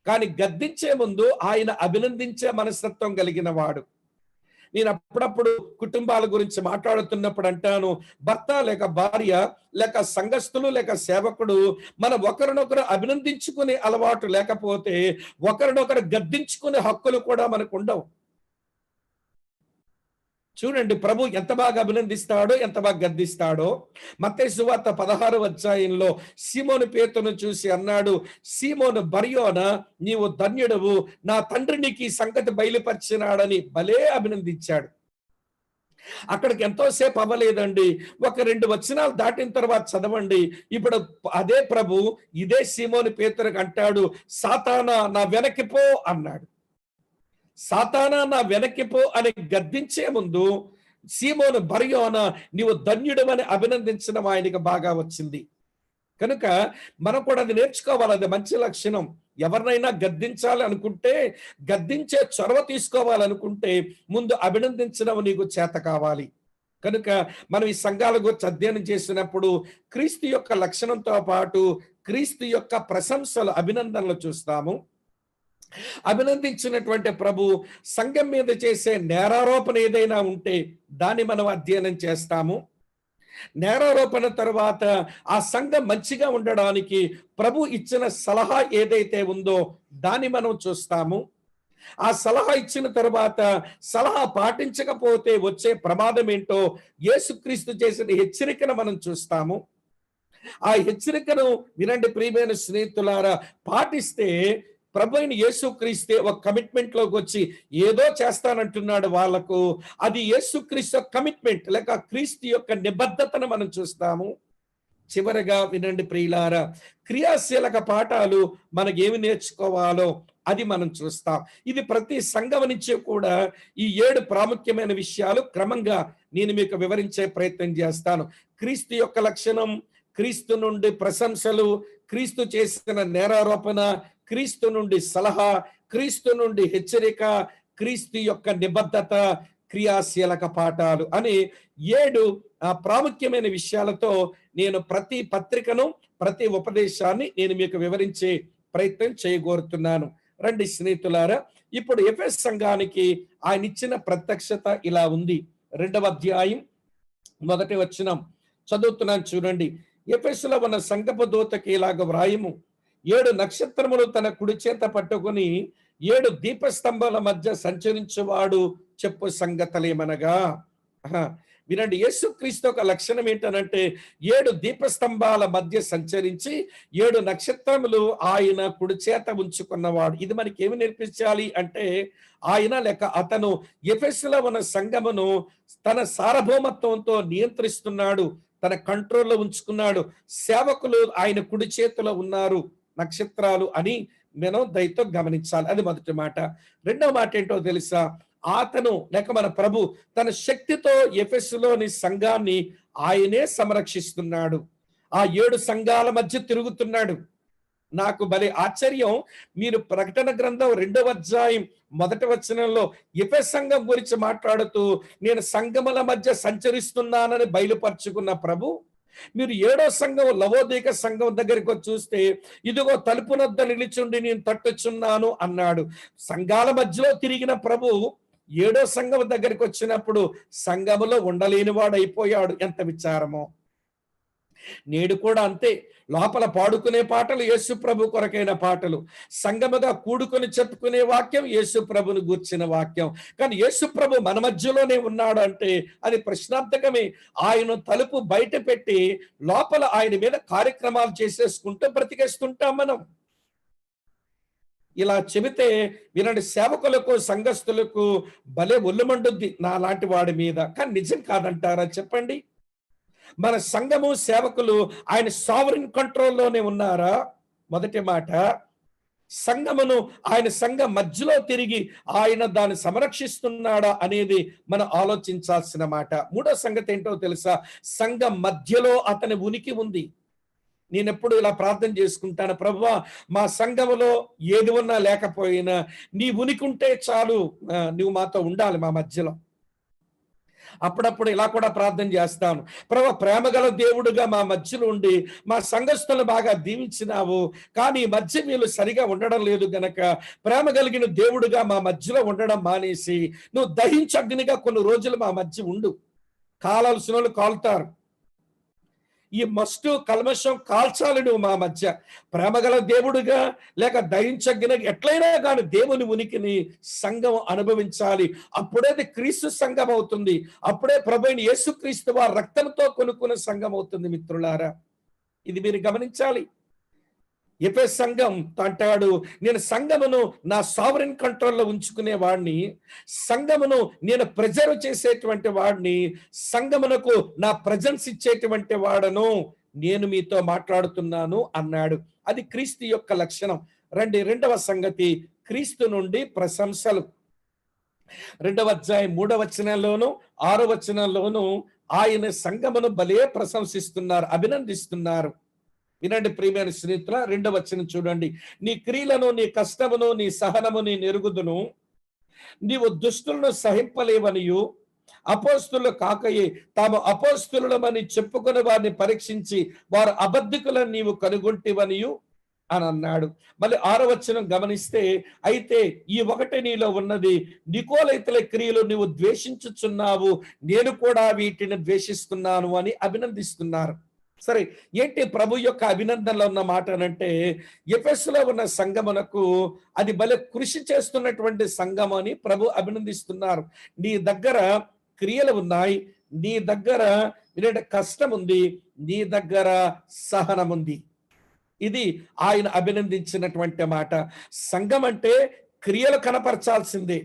A: కానీ గద్దించే ముందు ఆయన అభినందించే మనస్తత్వం కలిగిన వాడు. నేను అప్పుడప్పుడు కుటుంబాల గురించి మాట్లాడుతున్నప్పుడు అంటాను, భర్త లేక భార్య లేక సంఘస్థులు లేక సేవకుడు మనం ఒకరినొకరు అభినందించుకునే అలవాటు లేకపోతే ఒకరినొకరు గద్దించుకునే హక్కులు కూడా మనకు ఉండవు. చూడండి ప్రభు ఎంత బాగా అభినందిస్తాడో, ఎంత బాగా గద్దిస్తాడో. మత్తయి సువార్త 16వ అధ్యాయంలో సీమోను పేతురును చూసి అన్నాడు, సీమోను బర్యోనా, నీవు ధన్యుడవు, నా తండ్రి నీకు ఈ సంగతి బయలుపరిచినాడని భలే అభినందించాడు. అక్కడికి ఎంతోసేపు అవ్వలేదండి. ఒక 2 వచనాలు దాటిన తర్వాత చదవండి. ఇప్పుడు అదే ప్రభు ఇదే సీమోను పేతురుకు అంటాడు, సాతానా నా వెనక్కి పో అన్నాడు. సాతానా నా వెనక్కి పో అని గద్దించే ముందు సీమోను బర్యోనా నీవు ధన్యుడమని అభినందించడం ఆయనకి బాగా వచ్చింది. కనుక మనం కూడా అది నేర్చుకోవాలి. అది మంచి లక్షణం. ఎవరినైనా గద్దించాలి అనుకుంటే, గద్దించే చొరవ తీసుకోవాలనుకుంటే ముందు అభినందించడం నీకు చేత కావాలి. కనుక మనం ఈ సంఘాల గురించి అధ్యయనం చేసినప్పుడు క్రీస్తు యొక్క లక్షణంతో పాటు క్రీస్తు యొక్క ప్రశంసలు, అభినందనలు చూస్తాము. అభినందించినటువంటి ప్రభు సంఘం మీద చేసే నేరారోపణ ఏదైనా ఉంటే దాన్ని మనం అధ్యయనం చేస్తాము. నేరారోపణ తర్వాత ఆ సంఘం మంచిగా ఉండడానికి ప్రభు ఇచ్చిన సలహా ఏదైతే ఉందో దాన్ని మనం చూస్తాము. ఆ సలహా ఇచ్చిన తర్వాత సలహా పాటించకపోతే వచ్చే ప్రమాదం ఏంటో యేసుక్రీస్తు చేసిన హెచ్చరికను మనం చూస్తాము. ఆ హెచ్చరికను వినండి ప్రియమైన స్నేహితులారా, పాటిస్తే ప్రభు అయిన యేసుక్రీస్తే ఒక కమిట్మెంట్ లోకి వచ్చి ఏదో చేస్తానంటున్నాడు వాళ్ళకు. అది యేసుక్రీస్తు కమిట్మెంట్ లేక క్రీస్తు యొక్క నిబద్ధతను మనం చూస్తాము. చివరగా వినండి ప్రియులారా, క్రియాశీలక పాఠాలు మనకేమి నేర్చుకోవాలో అది మనం చూస్తాం. ఇది ప్రతి సంఘం నుంచి కూడా ఈ 7 ప్రాముఖ్యమైన విషయాలు క్రమంగా నేను మీకు వివరించే ప్రయత్నం చేస్తాను. క్రీస్తు యొక్క లక్షణం, క్రీస్తు నుండి ప్రశంసలు, క్రీస్తు చేసిన నేరారోపణ, క్రీస్తు నుండి సలహా, క్రీస్తు నుండి హెచ్చరిక, క్రీస్తు యొక్క నిబద్ధత, క్రియాశీలక పాఠాలు అని 7 ప్రాముఖ్యమైన విషయాలతో నేను ప్రతి పత్రికను, ప్రతి ఉపదేశాన్ని నేను మీకు వివరించే ప్రయత్నం చేయగోరుతున్నాను. రండి స్నేహితులారా, ఇప్పుడు ఎఫెస్ సంఘానికి ఆయన ఇచ్చిన ప్రత్యక్షత ఇలా ఉంది. 2వ అధ్యాయం 1వ వచనం చదువుతున్నాను చూడండి. ఎఫెసులో ఉన్న సంఘపు దూతకి ఇలాగ వ్రాయము, 7 నక్షత్రములు తన కుడి చేత పట్టుకుని 7 దీపస్తంభాల మధ్య సంచరించువాడు చెప్పు సంగతులేమనగా. వినండి, యేసుక్రీస్తు ఒక లక్షణం ఏంటనంటే 7 దీపస్తంభాల మధ్య సంచరించి 7 నక్షత్రములు ఆయన కుడి చేత ఉంచుకున్నవాడు. ఇది మనకి ఏమి నేర్పించాలి అంటే, ఆయన లేక అతను ఎఫెసులో ఉన్న సంఘమును తన సార్వభౌమత్వంతో నియంత్రిస్తున్నాడు, తన కంట్రోల్లో ఉంచుకున్నాడు. సేవకులు ఆయన కుడి చేతిలో ఉన్నారు, నక్షత్రాలు అని మనం దయతో గమనించాలి. అది మొదటి మాట. రెండవ మాట ఏంటో తెలుసా? అతను లేక మన ప్రభు తన శక్తితో ఎఫెసులోని సంఘాన్ని ఆయనే సంరక్షిస్తున్నాడు. ఆ 7 సంఘాల మధ్య తిరుగుతున్నాడు. నాకు భలే ఆశ్చర్యం. మీరు ప్రకటన గ్రంథం 2వ అధ్యాయం 1వ వచనంలో ఎఫెసు సంఘం గురించి మాట్లాడుతూ నేను సంఘముల మధ్య సంచరిస్తున్నానని బయలుపరుచుకున్న ప్రభు, మీరు 7వ సంఘం లవోదీక సంఘం దగ్గరికి వచ్చి చూస్తే ఇదిగో తలుపునొద్ద నిలిచుండి నేను తట్టుచున్నాను అన్నాడు. సంఘాల మధ్యలో తిరిగిన ప్రభు 7వ సంఘం దగ్గరికి వచ్చినప్పుడు సంఘములో ఉండలేని వాడు అయిపోయాడు. ఎంత విచారమో! నేడు కూడా అంతే. లోపల పాడుకునే పాటలు యేసు ప్రభు కొరకైన పాటలు, సంఘముగా కూడుకొని చెప్పుకునే వాక్యం యేసు ప్రభుని గూర్చిన వాక్యం. కానీ యేసు ప్రభు మన మధ్యలోనే ఉన్నాడు అంటే అది ప్రశ్నార్థకమే. ఆయన తలుపు బయట పెట్టి లోపల ఆయన మీద కార్యక్రమాలు చేసేసుకుంటూ బ్రతికేస్తుంటాం మనం. ఇలా చెబితే వినండి, సేవకులకు సంఘస్థులకు భలే ఒళ్ళుమండుద్ది నా లాంటి వాడి మీద. కానీ నిజం కాదంటారా చెప్పండి? మన సంఘము సేవకులు ఆయన సావరిన్ కంట్రోల్లోనే ఉన్నారా? మొదటి మాట. సంఘమును ఆయన సంఘం మధ్యలో తిరిగి ఆయన దాన్ని సంరక్షిస్తున్నాడా అనేది మనం ఆలోచించాల్సిన మాట. మూడో సంగతి ఏంటో తెలుసా? సంఘం మధ్యలో అతని ఉనికి ఉంది. నేను ఎప్పుడు ఇలా ప్రార్థన చేసుకుంటాను, ప్రభువా మా సంఘములో ఏది ఉన్నా లేకపోయినా నీ ఉనికి ఉంటే చాలు, నువ్వు మాతో ఉండాలి మా మధ్యలో. అప్పుడప్పుడు ఇలా కూడా ప్రార్థన చేస్తాను, ప్రభువా ప్రేమగల దేవుడుగా మా మధ్యలో ఉండి మా సంఘస్థులను బాగా దీవించినావు, కానీ ఈ మధ్య వీళ్ళు సరిగా ఉండడం లేదు గనక ప్రేమ కలిగిన దేవుడుగా మా మధ్యలో ఉండడం మానేసి నువ్వు దహించగ్నిగా కొన్ని రోజులు మా మధ్య ఉండు. కాలాల్సిన వాళ్ళు కాలుతారు, ఈ మస్టు కల్మషం కాల్చాలి నువ్వు మా మధ్య. ప్రేమగల దేవుడుగా లేక దయించగిన ఎట్లయినా కానీ దేవుని ఉనికిని సంఘం అనుభవించాలి. అప్పుడే అది క్రీస్తు సంఘం అవుతుంది. అప్పుడే ప్రభువైన యేసుక్రీస్తు వారి రక్తంతో కొనుక్కున్న సంఘం అవుతుంది. మిత్రులారా, ఇది మీరు గమనించాలి. ఎఫెసు సంఘం అంటాడు, నేను సంఘమును నా సావరిన్ కంట్రోల్లో ఉంచుకునే వాడిని, సంఘమును నేను ప్రెజర్వ్ చేసేటువంటి వాడిని, సంఘమునకు నా ప్రెజెన్స్ ఇచ్చేటువంటి వాడను, నేను మీతో మాట్లాడుతున్నాను అన్నాడు. అది క్రీస్తు యొక్క లక్షణం. రండి, రెండవ సంగతి, క్రీస్తు నుండి ప్రశంసలు. 2వ అధ్యాయం 3వ వచనంలోను 6వ వచనంలోను ఆయన సంఘమును భలే ప్రశంసిస్తున్నారు, అభినందిస్తున్నారు. వినండి ప్రియమైన స్నేహితుల, 2వ వచనం చూడండి. నీ క్రియలను, నీ కష్టమును, నీ సహనము నీ నెరుగుదును, నీవు దుష్టులను సహింపలేవనియు, అపోస్తులు కాకయే తాము అపోస్తులమని చెప్పుకుని వారిని పరీక్షించి వారు అబద్ధికులను నీవు కనుగొంటివనియు అని అన్నాడు. మళ్ళీ 6వ వచనం గమనిస్తే, అయితే ఈ ఒకటి నీలో ఉన్నది, నికోలైతుల క్రియలు నువ్వు ద్వేషించుచున్నావు, నేను కూడా వీటిని ద్వేషిస్తున్నాను అని అభినందిస్తున్నారు. సరే, ఏంటి ప్రభు యొక్క అభినందనలో ఉన్న మాట అనంటే, ఎఫెసులో ఉన్న సంఘమునకు అది భలే కృషి చేస్తున్నటువంటి సంఘం అని ప్రభు అభినందిస్తున్నారు. నీ దగ్గర క్రియలు ఉన్నాయి, నీ దగ్గర కష్టం ఉంది, నీ దగ్గర సహనం ఉంది. ఇది ఆయన అభినందించినటువంటి మాట. సంఘం అంటే క్రియలు కనపరచాల్సిందే.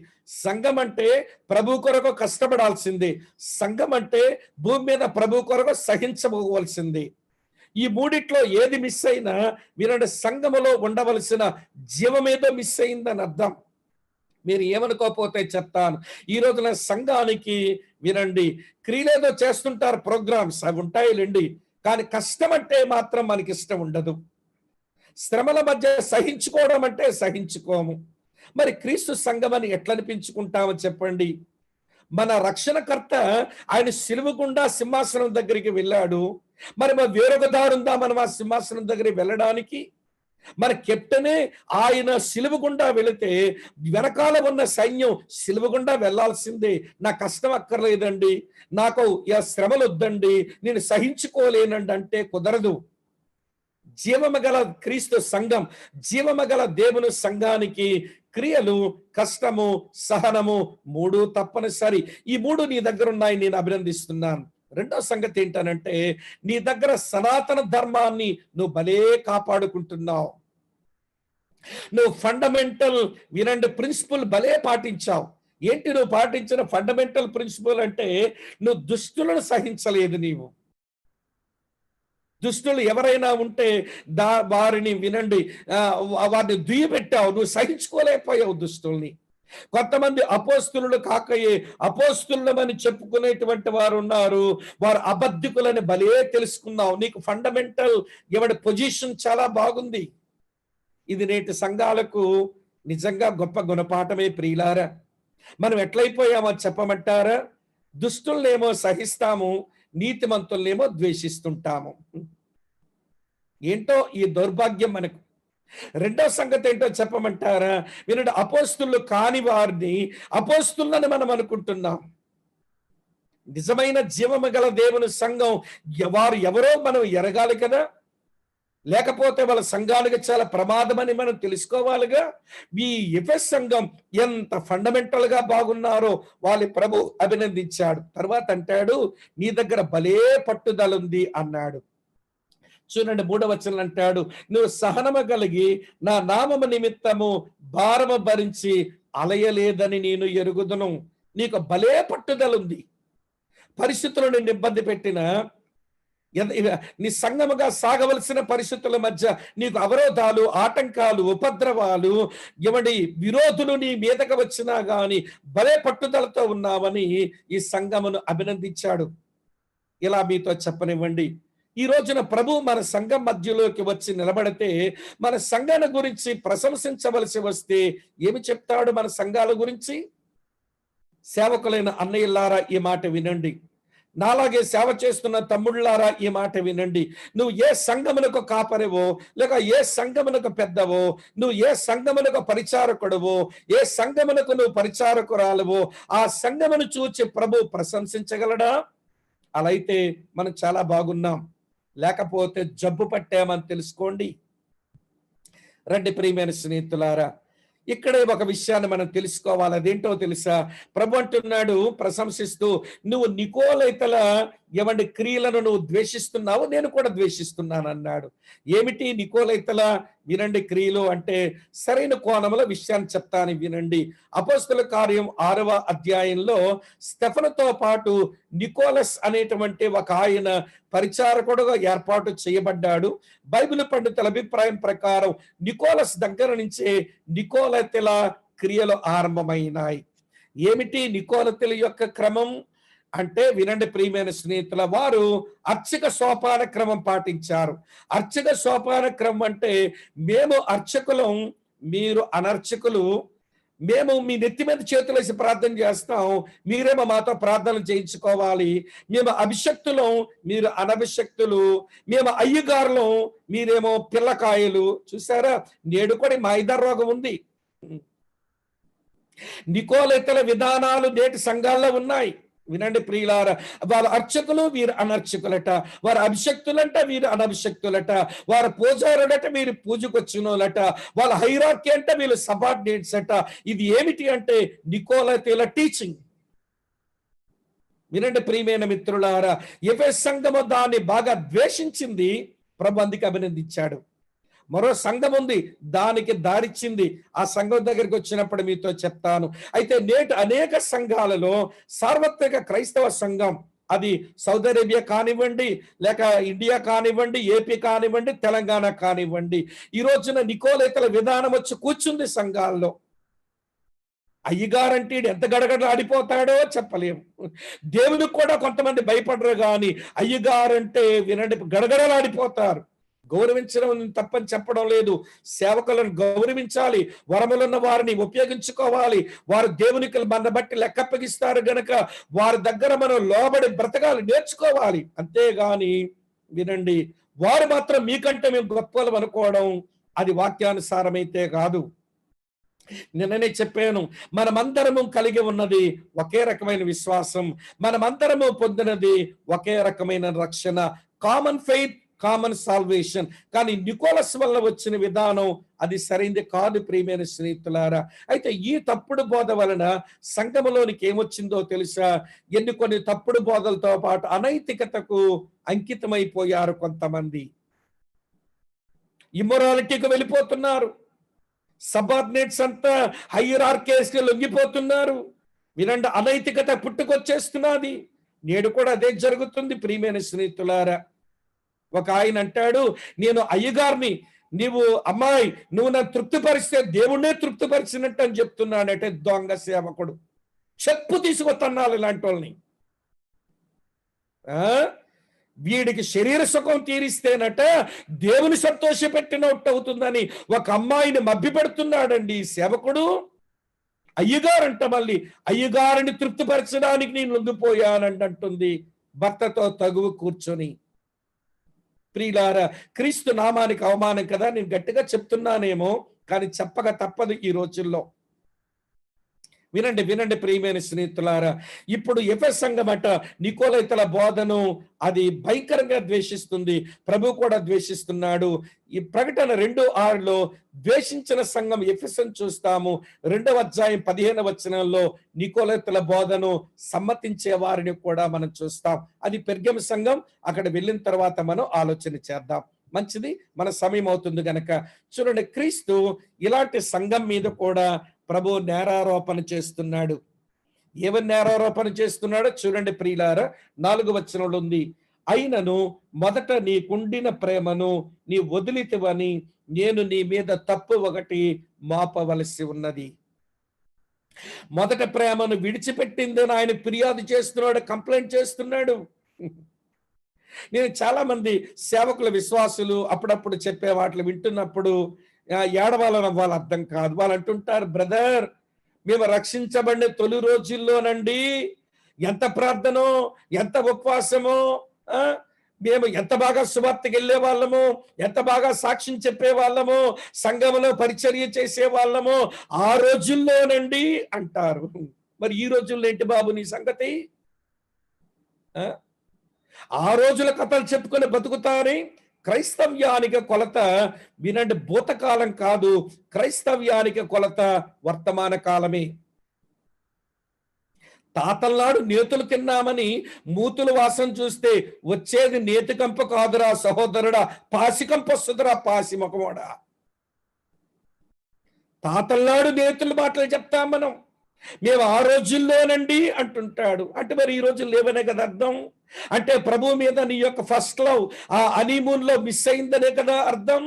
A: సంఘం అంటే ప్రభు కొరకు కష్టపడాల్సిందే. సంఘం అంటే భూమి మీద ప్రభు కొరకు సహించవలసింది. ఈ మూడిట్లో ఏది మిస్ అయినా వినండి, సంఘములో ఉండవలసిన జీవమేదో మిస్ అయిందని అర్థం. మీరు ఏమనుకోకపోతే చెప్తాను, ఈ రోజున సంఘానికి వినండి, క్రియలేదో చేస్తుంటారు, ప్రోగ్రామ్స్ అవి ఉంటాయిలేండి, కానీ కష్టం అంటే మాత్రం మనకి ఇష్టం ఉండదు. శ్రమల మధ్య సహించుకోవడం అంటే సహించుకోము. మరి క్రీస్తు సంఘం అని ఎట్లా అనిపించుకుంటామో చెప్పండి. మన రక్షణకర్త ఆయన సిలువ గుండా సింహాసనం దగ్గరికి వెళ్ళాడు. మరి వేరొక దారుందా మనం ఆ సింహాసనం దగ్గరికి వెళ్ళడానికి? మన కెప్టెనే ఆయన సిలువ గుండా వెళితే వెనకాల ఉన్న సైన్యం సిలువ గుండా వెళ్లాల్సిందే. నా కష్టం అక్కర్లేదండి, నాకు శ్రమలు వద్దండి, నేను సహించుకోలేనండి అంటే కుదరదు. జీవమగల క్రీస్తు సంఘం, జీవమగల దేవుని సంఘానికి క్రియలు, కష్టము, సహనము మూడు తప్పనిసరి. ఈ మూడు నీ దగ్గర ఉన్నాయి, నేను అభినందిస్తున్నాను. రెండో సంగతి ఏంటనంటే, నీ దగ్గర సనాతన ధర్మాన్ని నువ్వు భలే కాపాడుకుంటున్నావు. నువ్వు ఫండమెంటల్ వినండి ప్రిన్సిపల్ భలే పాటించావు. ఏంటి నువ్వు పాటించిన ఫండమెంటల్ ప్రిన్సిపల్ అంటే, నువ్వు దుష్టులను సహించలేదు. నీవు దుష్టులు ఎవరైనా ఉంటే వారిని వినండి, వారిని దుయ్యబెట్టావు, నువ్వు సహించుకోలేకపోయావు దుష్టుల్ని. కొంతమంది అపోస్తులు కాకయే అపోస్తులమని చెప్పుకునేటువంటి వారు ఉన్నారు, వారు అబద్ధికులని భలే తెలుసుకున్నావు. నీకు ఫండమెంటల్ ఎవడి పొజిషన్ చాలా బాగుంది. ఇది నేటి సంఘాలకు నిజంగా గొప్ప గుణపాఠమే ప్రియులారా. మనం ఎట్లయిపోయామో చెప్పమంటారా? దుష్టులనేమో సహిస్తాము, నీతిమంతులనేమో ద్వేషిస్తుంటాము. ఏంటో ఈ దౌర్భాగ్యం మనకు. రెండో సంగతి ఏంటో చెప్పమంటారా? వినండి, అపోస్తులు కాని వారిని అపోస్తులని మనం అనుకుంటున్నాం. నిజమైన జీవము గల దేవుని సంఘం వారు ఎవరో మనం ఎరగాలి కదా, లేకపోతే వాళ్ళ సంఘానికి చాలా ప్రమాదమని మనం తెలుసుకోవాలిగా. ఈ ఎఫెస్ సంఘం ఎంత ఫండమెంటల్ గా బాగున్నారో వాళ్ళ ప్రభు అభినందించాడు. తర్వాత అంటాడు, నీ దగ్గర భలే పట్టుదల ఉంది అన్నాడు. చూడండి 3వ వచనం అంటాడు, నువ్వు సహనము కలిగి నా నామము నిమిత్తము భారము భరించి అలయలేదని నేను ఎరుగుదును. నీకు భలే పట్టుదల ఉంది. పరిస్థితులు నిన్ను ఇబ్బంది పెట్టిన, నీ సంఘముగా సాగవలసిన పరిస్థితుల మధ్య నీకు అవరోధాలు, ఆటంకాలు, ఉపద్రవాలు, విరోధులు నీ మీదకు వచ్చినా గాని భలే పట్టుదలతో ఉన్నావని ఈ సంఘమును అభినందించాడు. ఇలా మీతో చెప్పనివ్వండి, ఈ రోజున ప్రభు మన సంఘం మధ్యలోకి వచ్చి నిలబడితే మన సంఘాల గురించి ప్రశంసించవలసి వస్తే ఏమి చెప్తాడు మన సంఘాల గురించి? సేవకులైన అన్నయ్యలారా ఈ మాట వినండి, నాలాగే సేవ చేస్తున్న తమ్ముళ్ళారా ఈ మాట వినండి. నువ్వు ఏ సంఘమునకు కాపరివో, లేక ఏ సంఘమునకు పెద్దవో, నువ్వు ఏ సంఘమునకు పరిచారకుడవో, ఏ సంఘమునకు నువ్వు పరిచారకురాలవో, ఆ సంఘమును చూచి ప్రభు ప్రశంసించగలడా? అలా అయితే మనం చాలా బాగున్నాం, లేకపోతే జబ్బు పట్టామని తెలుసుకోండి. రండి ప్రియమైన స్నేహితులారా, ఇక్కడే ఒక విషయాన్ని మనం తెలుసుకోవాలి. అదేంటో తెలుసా? ప్రభు అంటున్నాడు ప్రశంసిస్తూ, నువ్వు నికోలైతల క్రియలను నువ్వు ద్వేషిస్తున్నావు, నేను కూడా ద్వేషిస్తున్నాను అన్నాడు. ఏమిటి నికోలైతల వినండి క్రియలు అంటే? సరైన కోణంలో విషయాన్ని చెప్తాను వినండి. అపోస్తల కార్యం 6వ అధ్యాయంలో స్టెఫనుతో పాటు నికోలస్ అనేటువంటి ఒక ఆయన పరిచారకుడుగా ఏర్పాటు చేయబడ్డాడు. బైబిల్ పండితుల అభిప్రాయం ప్రకారం నికోలస్ దగ్గర నుంచే నికోలైతల క్రియలు ఆరంభమైనాయి. ఏమిటి నికోలైతల యొక్క క్రమం అంటే? వినండి ప్రియమైన స్నేహితుల, వారు అర్చక సోపాన క్రమం పాటించారు. అర్చక సోపాన క్రమం అంటే, మేము అర్చకులం, మీరు అనర్చకులు, మేము మీ నెత్తి మీద చేతులేసి ప్రార్థన చేస్తాం, మీరేమో మాతో ప్రార్థనలు చేయించుకోవాలి. మేము అభిషక్తులం, మీరు అనభిషక్తులు. మేము అయ్యగారులం, మీరేమో పిల్లకాయలు. చూసారా, నేడు కూడా మైదా రోగం ఉంది. నికోలెతల విధానాలు నేటి సంఘాల్లో ఉన్నాయి. వినండి ప్రియులారా, వాళ్ళ అర్చకులు, వీరు అనర్చకులట. వారు అభిషక్తులంట, వీరు అనభిషక్తులట. వారు పూజారులట, వీరు పూజకొచ్చినోలట. వాళ్ళ హైరార్కీ అంటే వీళ్ళు సబార్డినేట్స్ అట. ఇది ఏమిటి అంటే నికోలెతల టీచింగ్. వినండి ప్రియమైన మిత్రులారా, ఎఫెసు సంఘము దాన్ని బాగా ద్వేషించింది, ప్రభు అందుకు అభినందించాడు. మరో సంఘం ఉంది, దానికి దారిచ్చింది. ఆ సంఘం దగ్గరికి వచ్చినప్పుడు మీతో చెప్తాను. అయితే నేటి అనేక సంఘాలలో సార్వత్రిక క్రైస్తవ సంఘం, అది సౌదీ అరేబియా కానివ్వండి, లేక ఇండియా కానివ్వండి, ఏపీ కానివ్వండి, తెలంగాణ కానివ్వండి, ఈ రోజున నికోలెతల విధానం వచ్చి కూర్చుంది సంఘాల్లో. అయ్యగారంటే ఎంత గడగడలాడిపోతాడో చెప్పలేము. దేవునికి కూడా కొంతమంది భయపడరు, కానీ అయ్యగారంటే వినండి గడగడలాడిపోతారు. గౌరవించడం తప్పని చెప్పడం లేదు, సేవకులను గౌరవించాలి, వరములున్న వారిని ఉపయోగించుకోవాలి. వారు దేవునికి మన బట్టి లెక్కప్పగిస్తారు గనక వారి దగ్గర మనం లోబడి బ్రతకాలి, నేర్చుకోవాలి. అంతేగాని వినండి, వారు మాత్రం మీకంటే మేము గొప్పలు అనుకోవడం అది వాక్యానుసారమైతే కాదు. నిన్ననే చెప్పాను, మనమందరము కలిగి ఉన్నది ఒకే రకమైన విశ్వాసం, మనమందరము పొందినది ఒకే రకమైన రక్షణ, కామన్ ఫెయిత్, కామన్ సాల్వేషన్. కానీ నికోలస్ వల్ల వచ్చిన విధానం అది సరైనది కాదు ప్రియమైన స్నేహితులారా. అయితే ఈ తప్పుడు బోధ వలన సంఘములోనికి ఏమొచ్చిందో తెలుసా? కొన్ని తప్పుడు బోధలతో పాటు అనైతికతకు అంకితమైపోయారు కొంతమంది. ఇమ్మొరాలిటీకి వెళ్ళిపోతున్నారు. సబార్డినేట్స్ అంతా హైరార్కీస్కి లొంగిపోతున్నారు. వినండి, అనైతికత పుట్టుకొచ్చేస్తున్నది. నేడు కూడా అదే జరుగుతుంది ప్రియమైన స్నేహితులారా. ఒక ఆయన అంటాడు, నేను అయ్యగారిని, నీవు అమ్మాయి నువ్వు నన్ను తృప్తిపరిస్తే దేవుణ్ణే తృప్తిపరిచినట్టు అని చెప్తున్నాడంటే దొంగ సేవకుడు. చెప్పు తీసుకొస్తున్నాను ఇలాంటి వాళ్ళని. వీడికి శరీర సుఖం తీరిస్తేనట దేవుని సంతోషపెట్టినట్టు అవుతుందని ఒక అమ్మాయిని మభ్యపెడుతున్నాడండి ఈ సేవకుడు. అయ్యగారంట, మళ్ళీ అయ్యగారిని తృప్తిపరచడానికి నేను లొంగిపోయానంటుంది భర్తతో తగువు కూర్చొని. ప్రియులారా, క్రీస్తు నామానికి అవమానం కదా, నేను గట్టిగా చెప్తున్నానేమో కానీ చెప్పక తప్పదు ఈ రోజుల్లో. వినండి వినండి ప్రియమైన స్నేహితులారా, ఇప్పుడు ఎఫెసు సంఘం అట నికోలైతల బోధను అది భయంకరంగా ద్వేషిస్తుంది, ప్రభు కూడా ద్వేషిస్తున్నాడు. ఈ ప్రకటన 2:6లో ద్వేషించిన సంఘం ఎఫెసును చూస్తాము. 2వ అధ్యాయం 15వ వచనంలో నికోలైతల బోధను సమ్మతించే వారిని కూడా మనం చూస్తాం. అది పెర్గము సంఘం. అక్కడ వెళ్ళిన తర్వాత మనం ఆలోచన చేద్దాం. మంచిది, మన సమయం అవుతుంది గనక చూడండి, క్రీస్తు ఇలాంటి సంఘం మీద కూడా ప్రభు నేరారోపణ చేస్తున్నాడు. ఏమని నేరారోపణ చేస్తున్నాడో చూడండి ప్రియులారా, 4వ వచనంలో ఉంది. అయినను మొదట నీకుండిన ప్రేమను నీ వదిలితివని నేను నీ మీద తప్పు ఒకటి మోపవలసి ఉన్నది. మొదట ప్రేమను విడిచిపెట్టిందని ఆయన ఫిర్యాదు చేస్తున్నాడు, కంప్లైంట్ చేస్తున్నాడు. నేను చాలా మంది సేవకుల విశ్వాసులు అప్పుడప్పుడు చెప్పే వాటిని వింటున్నప్పుడు ఏడవాలని వాళ్ళు అర్థం కాదు. వాళ్ళు అంటుంటారు, బ్రదర్ మేము రక్షించబడిన తొలి రోజుల్లోనండి ఎంత ప్రార్థనో, ఎంత ఉపవాసమో, మేము ఎంత బాగా సువార్తకి వెళ్ళే వాళ్ళము, ఎంత బాగా సాక్ష్యం చెప్పే వాళ్ళము, సంఘంలో పరిచర్య చేసే వాళ్ళము ఆ రోజుల్లోనండి అంటారు. మరి ఈ రోజుల్లో ఏంటి బాబు నీ సంగతి? ఆ రోజుల కథలు చెప్పుకొని బతుకుతారని. క్రైస్తవ్యానికి కొలత వినండి భూతకాలం కాదు, క్రైస్తవ్యానికి కొలత వర్తమాన కాలమే. తాతల్నాడు నేతులు తిన్నామని మూతులు వాసన చూస్తే వచ్చేది నేతికంప కాదురా సహోదరుడా, పాసికంప వస్తుందిరా పాసి ముఖమోడా. తాతల్నాడు నేతులు మాటలు చెప్తాం మనం, మేము ఆ రోజుల్లోనండి అంటుంటాడు. అంటే మరి ఈ రోజులు లేవనే కదా అర్థం. అంటే ప్రభు మీద నీ యొక్క ఫస్ట్ లవ్ ఆ హనీమూన్ లో మిస్ అయిందనే కదా అర్థం.